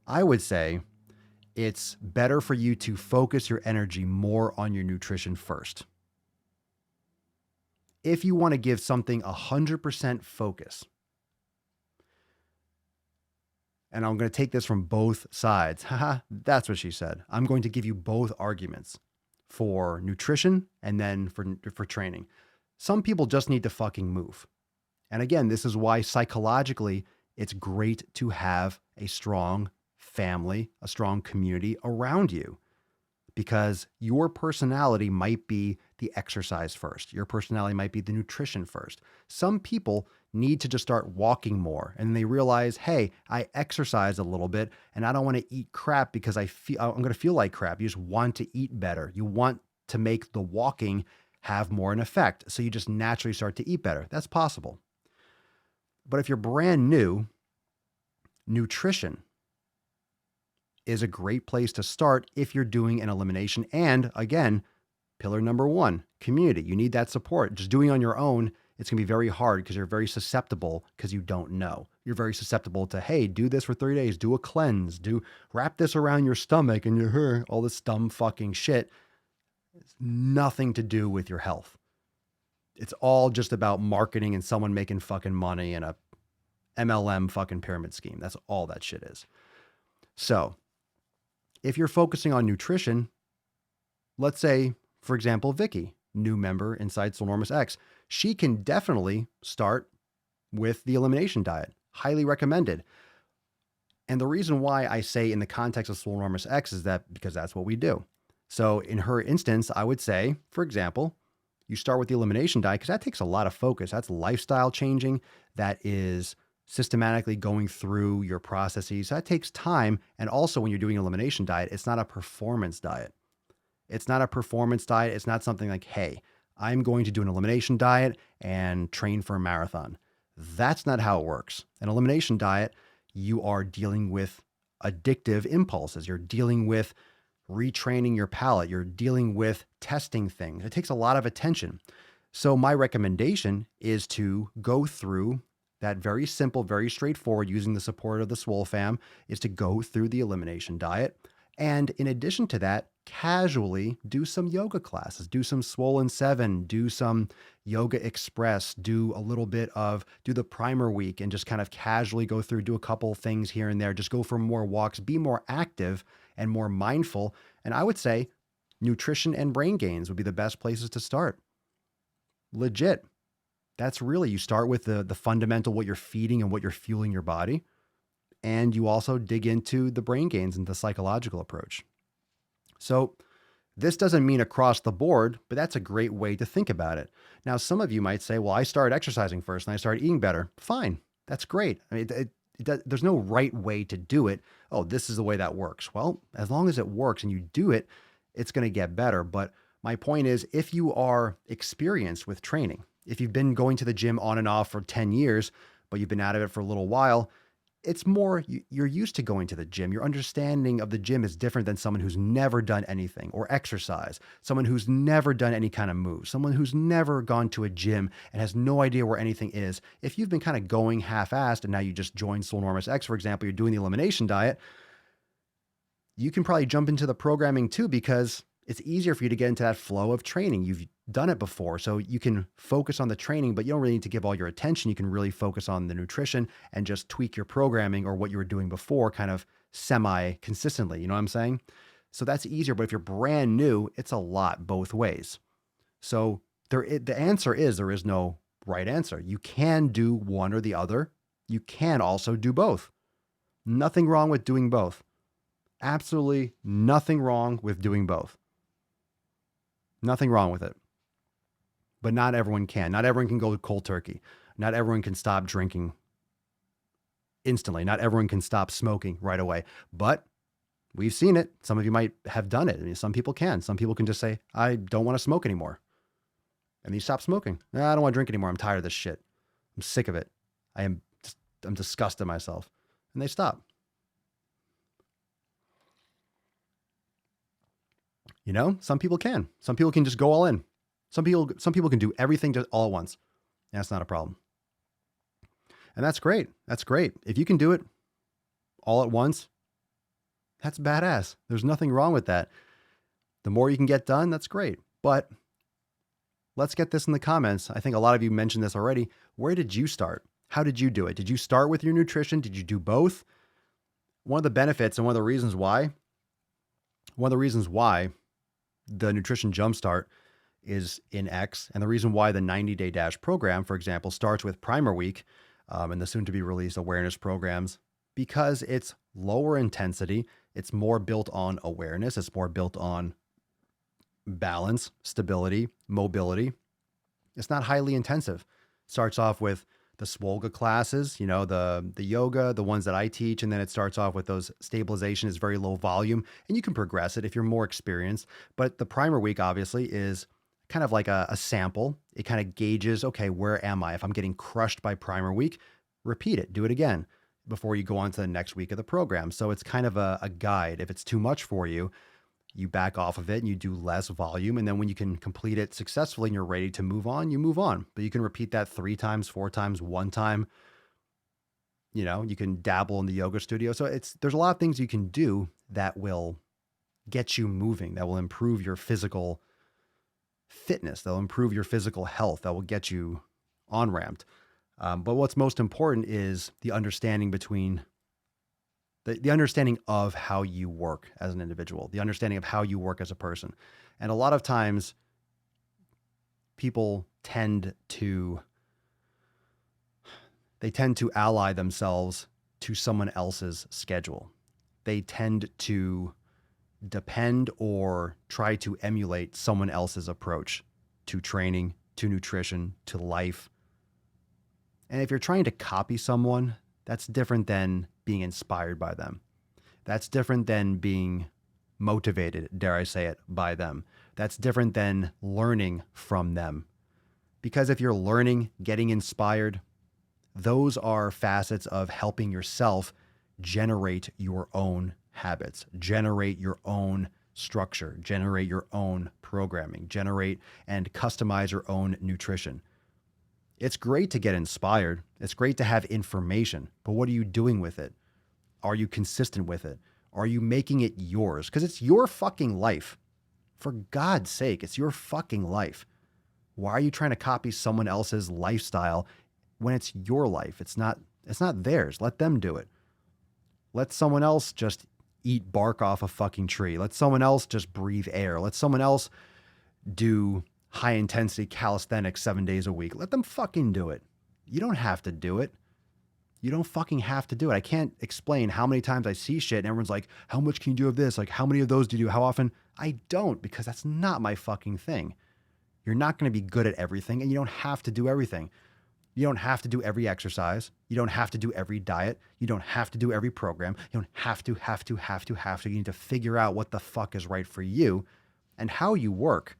I would say it's better for you to focus your energy more on your nutrition first. If you want to give something 100% focus, and I'm going to take this from both sides. Haha, that's what she said. I'm going to give you both arguments for nutrition and then for training. Some people just need to fucking move. And again, this is why psychologically it's great to have a strong family, a strong community around you, because your personality might be the exercise first. Your personality might be the nutrition first. Some people need to just start walking more and they realize, hey, I exercise a little bit and I don't want to eat crap because I'm going to feel like crap. You just want to eat better. You want to make the walking have more an effect. So you just naturally start to eat better. That's possible. But if you're brand new, nutrition is a great place to start if you're doing an elimination. And again, pillar number one, community. You need that support. Just doing it on your own, it's going to be very hard because you're very susceptible because you don't know. You're very susceptible to, hey, do this for 30 days, do a cleanse, wrap this around your stomach and your all this dumb fucking shit. It's nothing to do with your health. It's all just about marketing and someone making fucking money and a MLM fucking pyramid scheme. That's all that shit is. So if you're focusing on nutrition, let's say, for example, Vicky, new member inside Swolenormous X, she can definitely start with the elimination diet. Highly recommended. And the reason why I say in the context of Swolenormous X is that because that's what we do. So in her instance, I would say, for example, you start with the elimination diet because that takes a lot of focus. That's lifestyle changing. That is systematically going through your processes. So that takes time. And also when you're doing an elimination diet, it's not a performance diet. It's not a performance diet. It's not something like, hey, I'm going to do an elimination diet and train for a marathon. That's not how it works. An elimination diet, you are dealing with addictive impulses. You're dealing with retraining your palate. You're dealing with testing things. It takes a lot of attention. So my recommendation is to go through that very simple, very straightforward, using the support of the Swole fam, is to go through the elimination diet. And in addition to that, casually do some yoga classes, do some Swollen 7, do some Yoga Express, do the primer week and just kind of casually go through, do a couple things here and there, just go for more walks, be more active and more mindful. And I would say nutrition and brain gains would be the best places to start. Legit. That's really, you start with the fundamental, what you're feeding and what you're fueling your body. And you also dig into the brain gains and the psychological approach. So this doesn't mean across the board, but that's a great way to think about it. Now, some of you might say, well, I started exercising first and I started eating better. Fine. That's great. I mean, there's no right way to do it. Oh, this is the way that works. Well, as long as it works and you do it, it's going to get better. But my point is, if you are experienced with training, if you've been going to the gym on and off for 10 years, but you've been out of it for a little while, it's more, you're used to going to the gym. Your understanding of the gym is different than someone who's never done anything or exercise, someone who's never done any kind of move, someone who's never gone to a gym and has no idea where anything is. If you've been kind of going half-assed and now you just joined Swolenormous X, for example, you're doing the elimination diet, you can probably jump into the programming too, because it's easier for you to get into that flow of training. You've done it before, so you can focus on the training, but you don't really need to give all your attention. You can really focus on the nutrition and just tweak your programming or what you were doing before kind of semi-consistently. You know what I'm saying? So that's easier, but if you're brand new, it's a lot both ways. So the answer is there is no right answer. You can do one or the other. You can also do both. Nothing wrong with doing both. Absolutely nothing wrong with doing both. Nothing wrong with it. But not everyone can. Not everyone can go cold turkey. Not everyone can stop drinking instantly. Not everyone can stop smoking right away. But we've seen it. Some of you might have done it. I mean, some people can. Some people can just say, I don't want to smoke anymore. And you stop smoking. I don't want to drink anymore. I'm tired of this shit. I'm sick of it. I'm disgusted myself. And they stop. You know, some people can. Some people can just go all in. Some people can do everything just all at once. That's not a problem. And that's great. That's great. If you can do it all at once, that's badass. There's nothing wrong with that. The more you can get done, that's great. But let's get this in the comments. I think a lot of you mentioned this already. Where did you start? How did you do it? Did you start with your nutrition? Did you do both? One of the benefits and one of the reasons why the nutrition jumpstart is in X. And the reason why the 90-day dash program, for example, starts with primer week and the soon to be released awareness programs, because it's lower intensity. It's more built on awareness. It's more built on balance, stability, mobility. It's not highly intensive. Starts off with the Swolga classes, the yoga, the ones that I teach. And then it starts off with those stabilization is very low volume, and you can progress it if you're more experienced. But the primer week obviously is kind of like a sample. It kind of gauges, okay, where am I? If I'm getting crushed by primer week, repeat it, do it again before you go on to the next week of the program. So it's kind of a guide. If it's too much for you, you back off of it and you do less volume. And then when you can complete it successfully and you're ready to move on, you move on. But you can repeat that 3 times, 4 times, 1 time. You can dabble in the yoga studio. So there's a lot of things you can do that will get you moving, that will improve your physical fitness, that'll improve your physical health, that will get you on-ramped. But what's most important is the understanding between the understanding of how you work as an individual, the understanding of how you work as a person. And a lot of times people tend to ally themselves to someone else's schedule. They tend to depend or try to emulate someone else's approach to training, to nutrition, to life. And if you're trying to copy someone, that's different than being inspired by them. That's different than being motivated, dare I say it, by them. That's different than learning from them. Because if you're learning, getting inspired, those are facets of helping yourself generate your own habits, generate your own structure, generate your own programming, generate and customize your own nutrition. It's great to get inspired. It's great to have information, but what are you doing with it? Are you consistent with it? Are you making it yours? Because it's your fucking life. For God's sake, it's your fucking life. Why are you trying to copy someone else's lifestyle when it's your life? It's not theirs. Let them do it. Let someone else just eat bark off a fucking tree. Let someone else just breathe air. Let someone else do high intensity calisthenics 7 days a week. Let them fucking do it. You don't have to do it. You don't fucking have to do it. I can't explain how many times I see shit and everyone's like, how much can you do of this? Like, how many of those do you do? How often? I don't, because that's not my fucking thing. You're not going to be good at everything, and you don't have to do everything. You don't have to do every exercise. You don't have to do every diet. You don't have to do every program. You don't have to. You need to figure out what the fuck is right for you and how you work,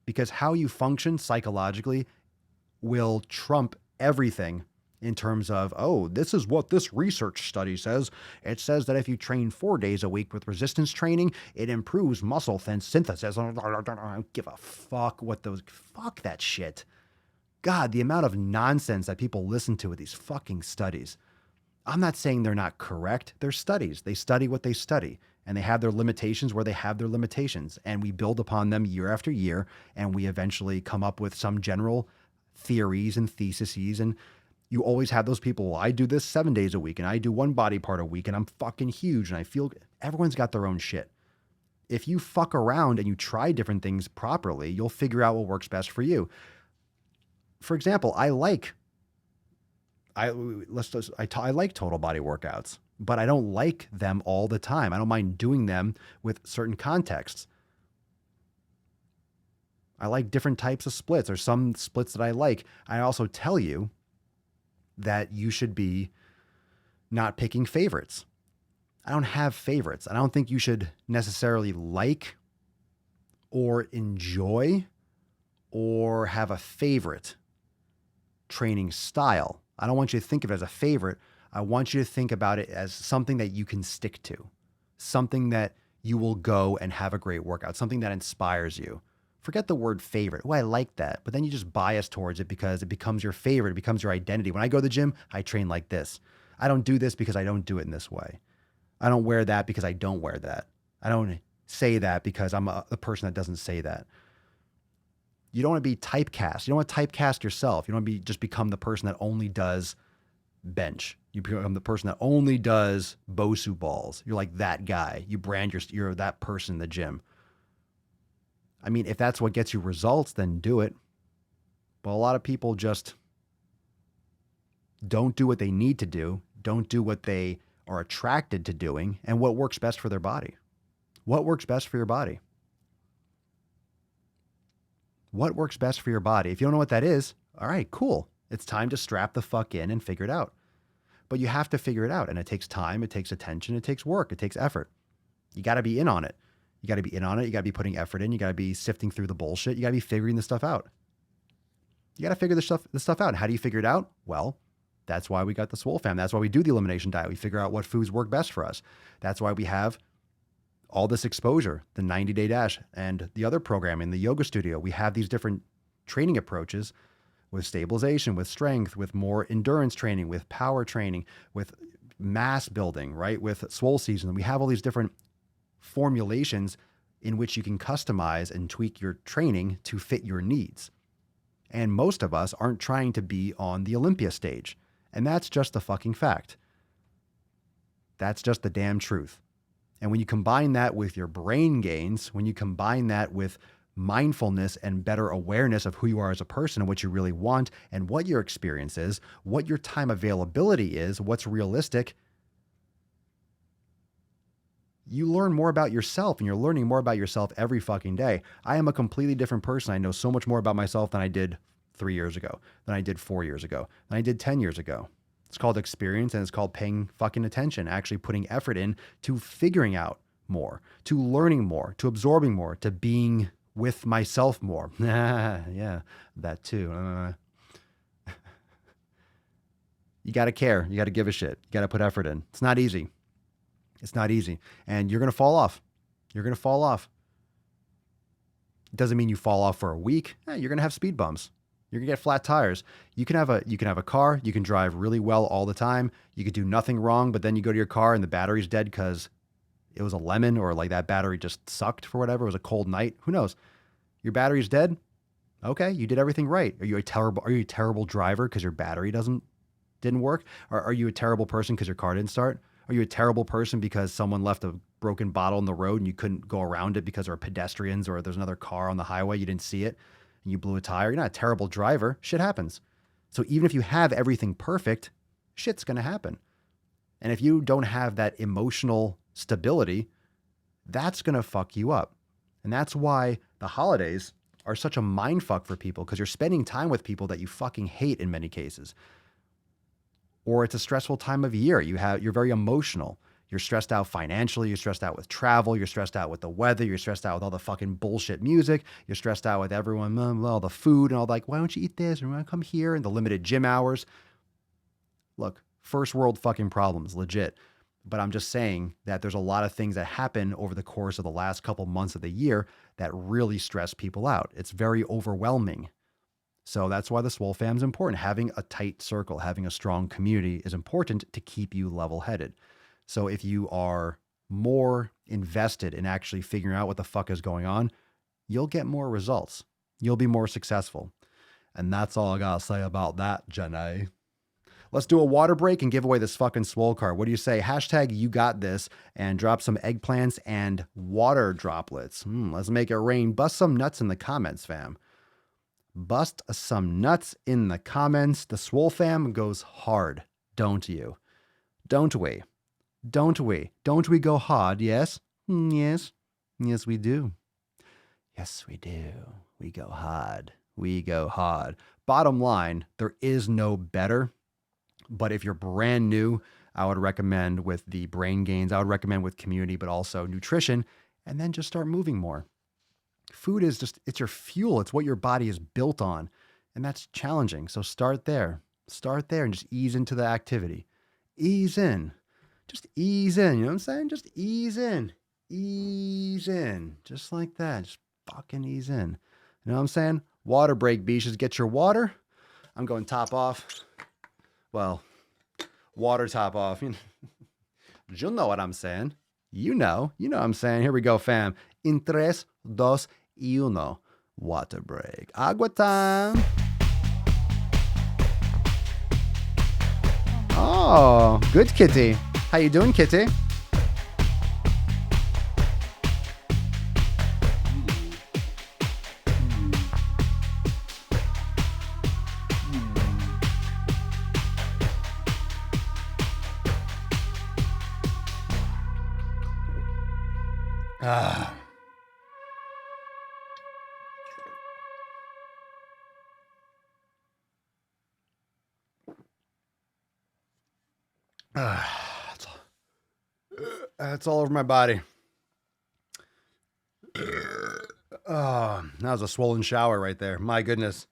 because how you function psychologically will trump everything in terms of, oh, this is what this research study says. It says that if you train 4 days a week with resistance training, it improves muscle thin synthesis. I don't give a fuck fuck that shit. God, the amount of nonsense that people listen to with these fucking studies. I'm not saying they're not correct. They're studies. They study what they study, and they have their limitations where they have their limitations, and we build upon them year after year, and we eventually come up with some general theories and theses. And you always have those people, well, I do this 7 days a week, and I do one body part a week, and I'm fucking huge, and I feel everyone's got their own shit. If you fuck around and you try different things properly, you'll figure out what works best for you. For example, I like total body workouts, but I don't like them all the time. I don't mind doing them with certain contexts. I like different types of splits. There's some splits that I like. I also tell you that you should be not picking favorites. I don't have favorites. I don't think you should necessarily like or enjoy or have a favorite training style. I don't want you to think of it as a favorite. I want you to think about it as something that you can stick to, something that you will go and have a great workout, something that inspires you. Forget the word favorite. Oh, I like that. But then you just bias towards it because it becomes your favorite. It becomes your identity. When I go to the gym, I train like this. I don't do this because I don't do it in this way. I don't wear that because I don't wear that. I don't say that because I'm the person that doesn't say that. You don't want to be typecast. You don't want to typecast yourself. You don't want to just become the person that only does bench. You become the person that only does Bosu balls. You're like that guy. You brand you're that person in the gym. I mean, if that's what gets you results, then do it. But a lot of people just don't do what they need to do, don't do what they are attracted to doing, and what works best for their body. What works best for your body? What works best for your body? If you don't know what that is, all right, cool. It's time to strap the fuck in and figure it out. But you have to figure it out, and it takes time, it takes attention, it takes work, it takes effort. You got to be in on it. You got to be in on it. You got to be putting effort in. You got to be sifting through the bullshit. You got to be figuring this stuff out. You got to figure this stuff out. And how do you figure it out? Well, that's why we got the Swole Fam. That's why we do the elimination diet. We figure out what foods work best for us. That's why we have all this exposure, the 90-day dash and the other programming, the yoga studio. We have these different training approaches with stabilization, with strength, with more endurance training, with power training, with mass building, right? With Swole Season. We have all these different formulations in which you can customize and tweak your training to fit your needs. And most of us aren't trying to be on the Olympia stage. And that's just the fucking fact. That's just the damn truth. And when you combine that with your brain gains, when you combine that with mindfulness and better awareness of who you are as a person and what you really want and what your experience is, what your time availability is, what's realistic, you learn more about yourself, and you're learning more about yourself every fucking day. I am a completely different person. I know so much more about myself than I did 3 years ago, than I did 4 years ago, than I did 10 years ago. It's called experience, and it's called paying fucking attention, actually putting effort in to figuring out more, to learning more, to absorbing more, to being with myself more. Yeah, that too. You got to care. You got to give a shit. You got to put effort in. It's not easy. It's not easy. And you're going to fall off. You're going to fall off. It doesn't mean you fall off for a week. You're going to have speed bumps. You're going to get flat tires. You can have a car. You can drive really well all the time. You could do nothing wrong, but then you go to your car and the battery's dead because it was a lemon, or like that battery just sucked for whatever. It was a cold night. Who knows? Your battery's dead. Okay, you did everything right. Are you a terrible driver because your battery didn't work? Or are you a terrible person because your car didn't start? Are you a terrible person because someone left a broken bottle on the road and you couldn't go around it because there are pedestrians or there's another car on the highway, you didn't see it, and you blew a tire? You're not a terrible driver. Shit happens. So even if you have everything perfect, shit's going to happen. And if you don't have that emotional stability, that's going to fuck you up. And that's why the holidays are such a mind fuck for people, because you're spending time with people that you fucking hate in many cases. Or it's a stressful time of year. You're very emotional. You're stressed out financially. You're stressed out with travel. You're stressed out with the weather. You're stressed out with all the fucking bullshit music. You're stressed out with everyone, all the food and all, like, why don't you eat this? Or why don't you come here? And the limited gym hours. Look, first world fucking problems, legit. But I'm just saying that there's a lot of things that happen over the course of the last couple months of the year that really stress people out. It's very overwhelming. So that's why the Swole Fam is important. Having a tight circle, having a strong community is important to keep you level-headed. So if you are more invested in actually figuring out what the fuck is going on, you'll get more results. You'll be more successful. And that's all I gotta say about that, Jenny. Let's do a water break and give away this fucking Swole card. What do you say? Hashtag you got this, and drop some eggplants and water droplets. Let's make it rain. Bust some nuts in the comments, fam. Bust some nuts in the comments. The Swole Fam goes hard, don't you? Don't we? Don't we? Don't we go hard, yes? Yes. Yes, we do. Yes, we do. We go hard. We go hard. Bottom line, there is no better. But if you're brand new, I would recommend with the brain gains. I would recommend with community, but also nutrition. And then just start moving more. Food is just, it's your fuel. It's what your body is built on. And that's challenging. So start there. Start there and just ease into the activity. Ease in. Just ease in. You know what I'm saying? Just ease in. Ease in. Just like that. Just fucking ease in. You know what I'm saying? Water break, beaches. Get your water. I'm going top off. Well, water top off. You know what I'm saying. You know what I'm saying. Here we go, fam. In 3, 2, 1. Water break. Agua time. Oh, good, Kitty. How you doing, Kitty? Ah. That's all over my body. Oh, that was a swollen shower right there. My goodness.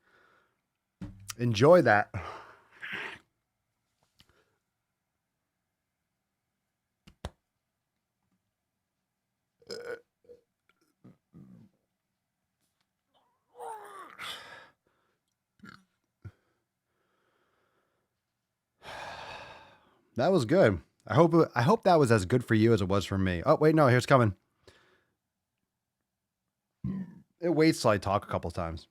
Enjoy that. That was good. I hope that was as good for you as it was for me. Oh, wait, no, here's coming. It waits till I talk a couple times.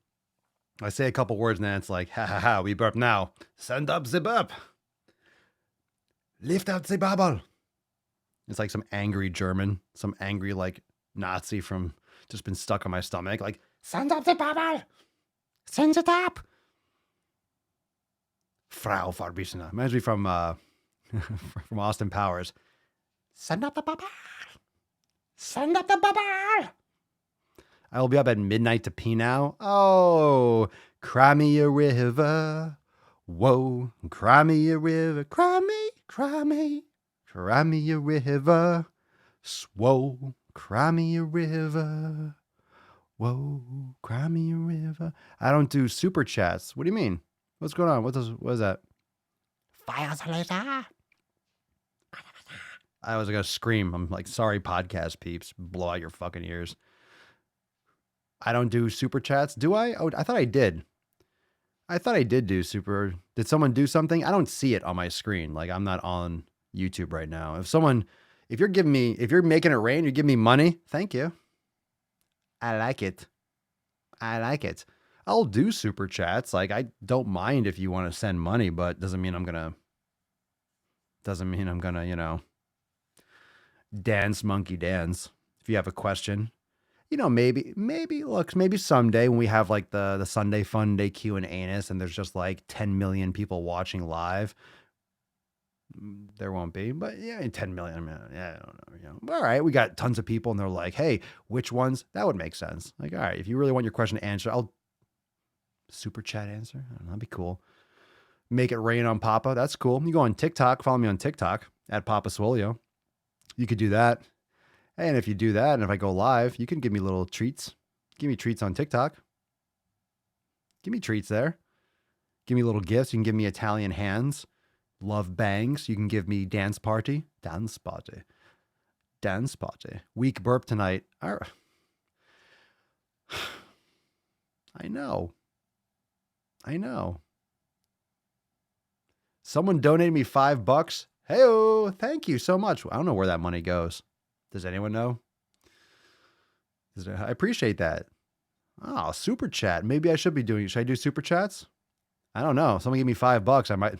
I say a couple words and then it's like, ha ha ha, we burp now. Send up the burp. Lift out the bubble. It's like some angry German, some angry like Nazi from just been stuck on my stomach. Like, send up the bubble. Send it up. Frau Farbisina. Reminds me from from Austin Powers. Send up the bubble. Send up the bubble. I will be up at midnight to pee now. Oh, cry me a river. Whoa, cry me a river. Cry me, cry me. Cry me a river. Swole, cry me a river. Whoa, cry me a river. I don't do super chats. What do you mean? What's going on? What is that? Fire later. I was gonna scream. I'm like, sorry, podcast peeps. Blow out your fucking ears. I don't do super chats. Do I? Oh, I thought I did. I thought I did do super. Did someone do something? I don't see it on my screen. Like, I'm not on YouTube right now. If you're making it rain, you give me money. Thank you. I like it. I like it. I'll do super chats. Like, I don't mind if you want to send money, but doesn't mean I'm gonna, dance monkey dance. If you have a question, maybe someday when we have like the Sunday Fun Day Q&A and there's just like 10 million people watching live, there won't be, but yeah, 10 million. I mean, yeah, I don't know. All right, we got tons of people and they're like, hey, which ones? That would make sense. Like, all right, if you really want your question answered, I'll super chat answer. I don't know, that'd be cool. Make it rain on Papa. That's cool. You go on TikTok, follow me on TikTok at Papa Swolio. You could do that. And if you do that, and if I go live, you can give me little treats. Give me treats on TikTok. Give me treats there. Give me little gifts. You can give me Italian hands. Love bangs. You can give me dance party. Dance party. Dance party. Weak burp tonight. I know. Someone donated me $5. Hey-oh, thank you so much. I don't know where that money goes. Does anyone know? I appreciate that. Oh, super chat. Maybe I should I do super chats? I don't know. Someone give me $5. I might.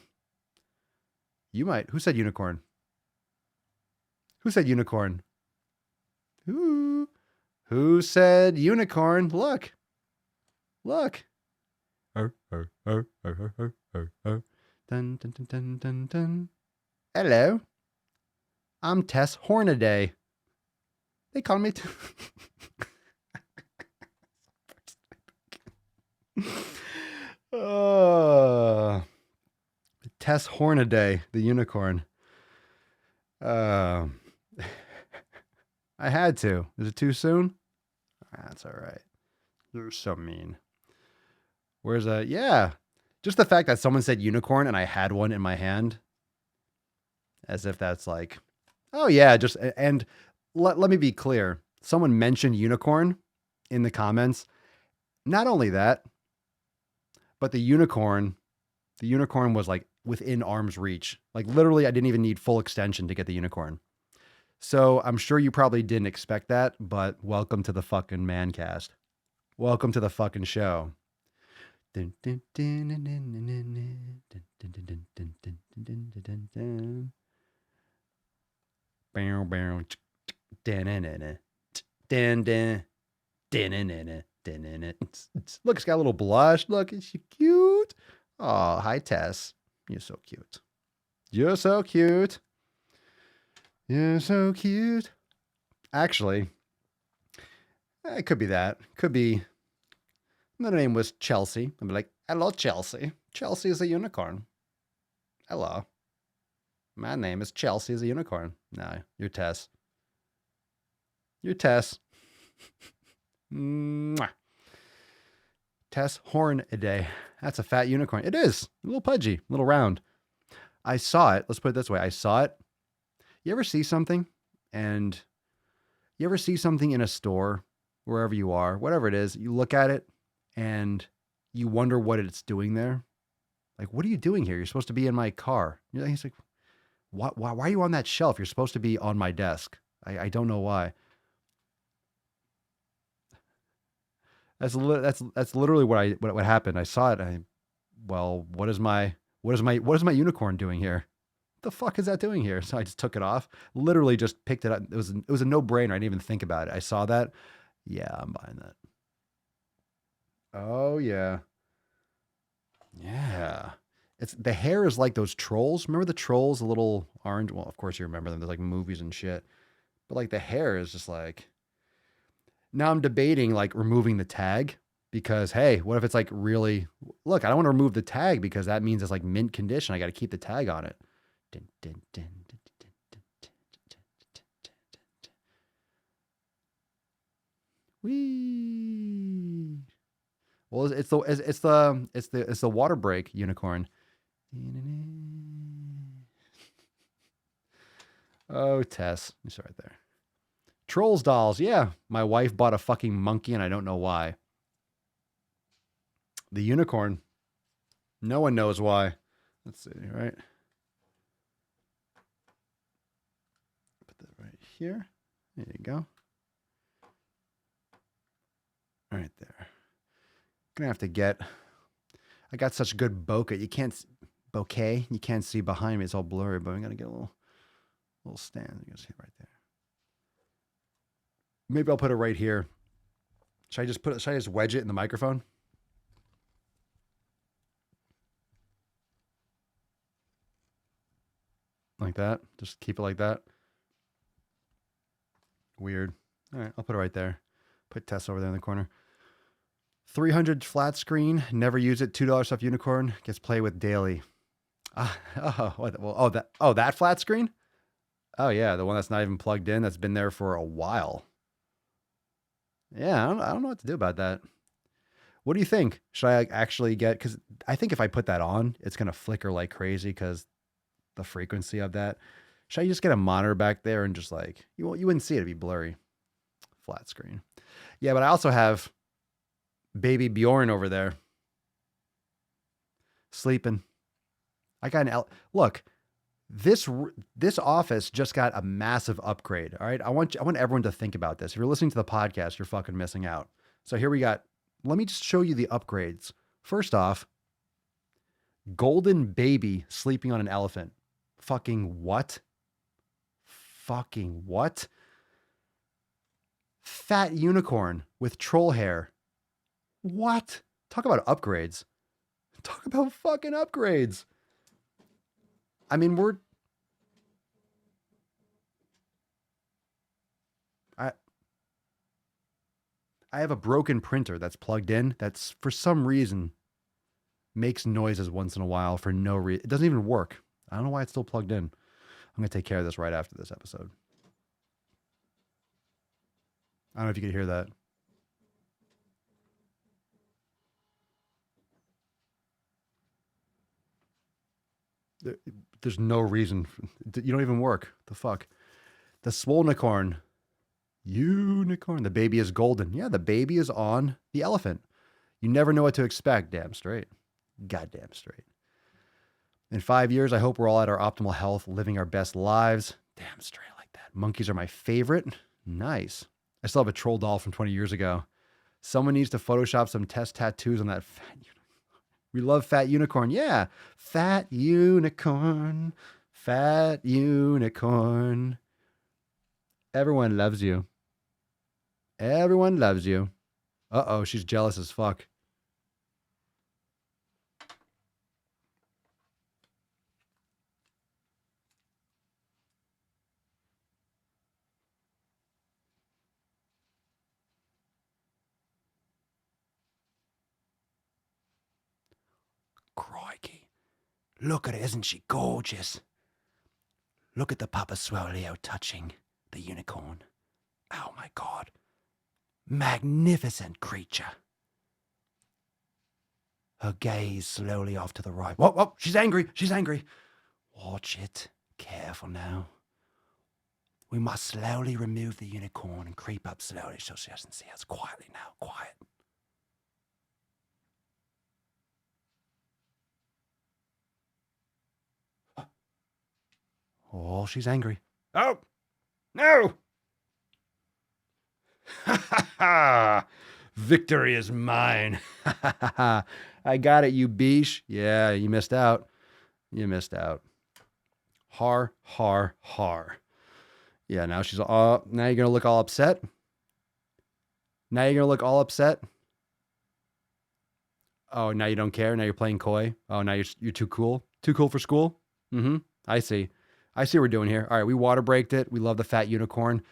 You might. Who said unicorn? Who said unicorn? Who said unicorn? Look. Dun, dun, dun, dun, dun, dun. Hello. I'm Tess Hornaday. They call me Tess Hornaday, the unicorn. I had to. Is it too soon? That's all right. You're so mean. Where's yeah. Just the fact that someone said unicorn and I had one in my hand. As if that's like, oh yeah, and let me be clear. Someone mentioned unicorn in the comments. Not only that, but the unicorn was like within arm's reach. Like literally, I didn't even need full extension to get the unicorn. So I'm sure you probably didn't expect that, but welcome to the fucking Mancast. Welcome to the fucking show. Look, it's got a little blush. Look, is she cute? Oh, hi, Tess. You're so cute. You're so cute. You're so cute. Actually, It could be that. Could be. The name was Chelsea. I'd be like, hello, Chelsea. Chelsea is a unicorn. Hello. My name is Chelsea is a unicorn. No, you're Tess. You're Tess. Mwah. Tess Hornaday. That's a fat unicorn. It is. A little pudgy, a little round. I saw it. Let's put it this way. I saw it. You ever see something in a store, wherever you are, whatever it is, you look at it and you wonder what it's doing there? Like, what are you doing here? You're supposed to be in my car. He's like, why are you on that shelf? You're supposed to be on my desk. I don't know why. That's literally what happened. I saw it. What is my unicorn doing here? What the fuck is that doing here? So I just took it off. Literally just picked it up. It was a no-brainer. I didn't even think about it. I saw that. Yeah, I'm buying that. Oh yeah. Yeah. The hair is like those trolls. Remember the trolls, the little orange? Well, of course you remember them. There's like movies and shit. But like the hair is just like. Now I'm debating like removing the tag because hey, what if it's like really? Look, I don't want to remove the tag because that means it's like mint condition. I got to keep the tag on it. Wee. Well, it's the water break unicorn. Oh, Tess, you saw right there. Trolls dolls, yeah. My wife bought a fucking monkey, and I don't know why. The unicorn, no one knows why. Let's see, right? Put that right here. There you go. Right there. Gonna have to get. I got such good bokeh. You can't see behind me. It's all blurry, but I'm gonna get a little stand. You can see it right there. Maybe I'll put it right here. Should I just wedge it in the microphone? Like that? Just keep it like that? Weird. All right, I'll put it right there. Put Tess over there in the corner. 300 flat screen. Never use it. $2 stuff unicorn. Gets play with daily. That flat screen? Oh, yeah, the one that's not even plugged in. That's been there for a while. Yeah, I don't know what to do about that. What do you think? Should I actually get, because I think if I put that on, it's going to flicker like crazy because the frequency of that. Should I just get a monitor back there and just like, you wouldn't see it, it'd be blurry. Flat screen. Yeah, but I also have baby Bjorn over there sleeping. I got look, this office just got a massive upgrade. All right. I want everyone to think about this. If you're listening to the podcast, you're fucking missing out. So here we got, let me just show you the upgrades. First off, golden baby sleeping on an elephant. Fucking what? Fucking what? Fat unicorn with troll hair. What? Talk about upgrades. Talk about fucking upgrades. I mean, I have a broken printer that's plugged in that's for some reason makes noises once in a while for no reason. It doesn't even work. I don't know why it's still plugged in. I'm going to take care of this right after this episode. I don't know if you could hear that. There's no reason. You don't even work. The fuck? The Swolenormous. Unicorn. The baby is golden. Yeah, the baby is on the elephant. You never know what to expect. Damn straight. Goddamn straight. In 5 years, I hope we're all at our optimal health, living our best lives. Damn straight like that. Monkeys are my favorite. Nice. I still have a troll doll from 20 years ago. Someone needs to Photoshop some test tattoos on that fat unicorn. We love fat unicorn. Yeah. Fat unicorn. Fat unicorn. Everyone loves you. Everyone loves you. Uh-oh, she's jealous as fuck. Look at her, isn't she gorgeous? Look at the Papa Swolio touching the unicorn. Oh my God. Magnificent creature. Her gaze slowly off to the right. Whoa, whoa, she's angry, she's angry. Watch it. Careful now. We must slowly remove the unicorn and creep up slowly so she doesn't see us. Quietly now, quiet. Oh, she's angry. Oh, no! Ha ha ha! Victory is mine. Ha ha ha ha! I got it, you beesh. Yeah, you missed out. You missed out. Har, har, har. Yeah, now she's all. Now you're gonna look all upset. Now you're gonna look all upset. Oh, now you don't care. Now you're playing coy. Oh, now you're too cool. Too cool for school. Mm-hmm. I see. I see what we're doing here. All right, we water braked it. We love the fat unicorn.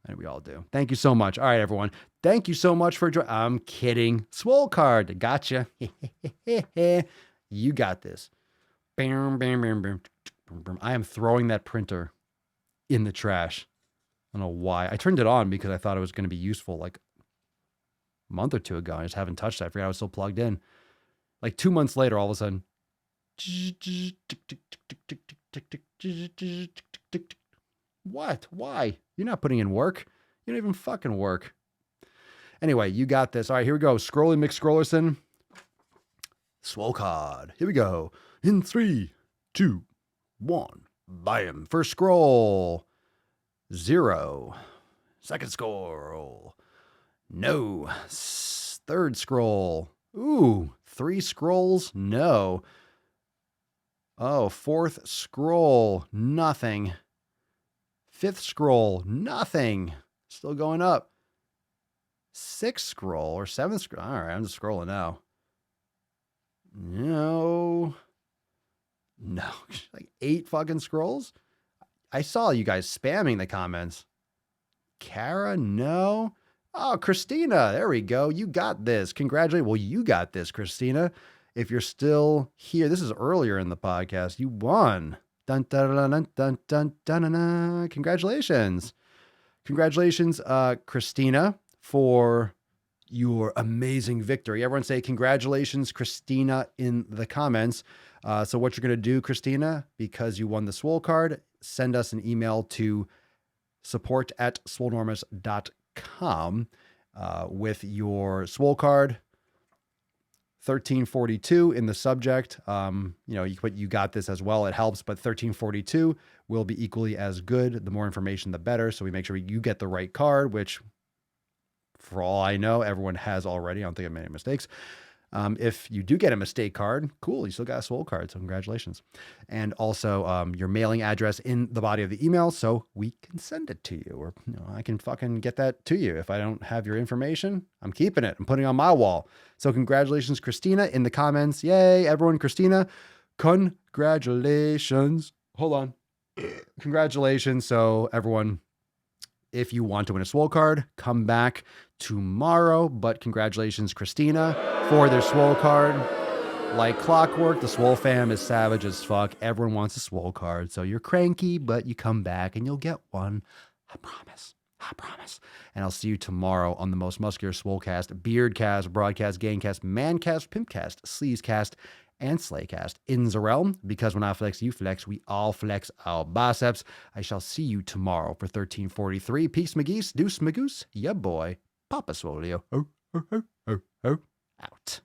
And we all do. Thank you so much. All right, everyone. Thank you so much for joining. I'm kidding. Swole card. Gotcha. You got this. Bam, bam, bam, bam. I am throwing that printer in the trash. I don't know why. I turned it on because I thought it was going to be useful like a month or two ago. I just haven't touched it. I forgot I was still plugged in. Like 2 months later, all of a sudden. What? Why? You're not putting in work. You don't even fucking work. Anyway, you got this. All right, here we go. Scrolly McScrollerson. Swole card. Here we go. In 3, 2, 1. Bam. First scroll. 0. Second scroll. No. Third scroll. Ooh. 3 scrolls. No. Oh, fourth scroll. Nothing. Fifth scroll. Nothing. Still going up. Sixth scroll or seventh scroll. All right, I'm just scrolling now. No. Like 8 fucking scrolls. I saw you guys spamming the comments. Kara, no. Oh, Christina, there we go. You got this. Congratulations. Well, you got this, Christina. If you're still here, this is earlier in the podcast. You won. Dun, dun, dun, dun, dun, dun, dun, dun. Congratulations. Congratulations, Christina, for your amazing victory. Everyone say congratulations, Christina, in the comments. So what you're going to do, Christina, because you won the Swole card, send us an email to support@swolenormous.com with your Swole card, 1342 in the subject. You put you got this as well. It helps, but 1342 will be equally as good. The more information, the better. So we make sure you get the right card, which for all I know, everyone has already. I don't think I made any mistakes. If you do get a mistake card, cool. You still got a Swole card. So congratulations. And also your mailing address in the body of the email so we can send it to you. Or I can fucking get that to you. If I don't have your information, I'm keeping it. I'm putting it on my wall. So congratulations, Christina, in the comments. Yay, everyone. Christina, congratulations. Hold on. Congratulations. So everyone, if you want to win a Swole card, come back tomorrow. But congratulations, Christina, for their Swole card. Like clockwork, the Swole fam is savage as fuck. Everyone wants a Swole card. So you're cranky, but you come back and you'll get one. I promise. I promise. And I'll see you tomorrow on the most muscular Swolecast, Beardcast, Broadcast, Gamecast, Mancast, Pimpcast, Sleazecast, and Slaycast in the realm. Because when I flex, you flex, we all flex our biceps. I shall see you tomorrow for 1343. Peace, McGeese, deuce, magoose, ya boy, Papa Swolio. Out.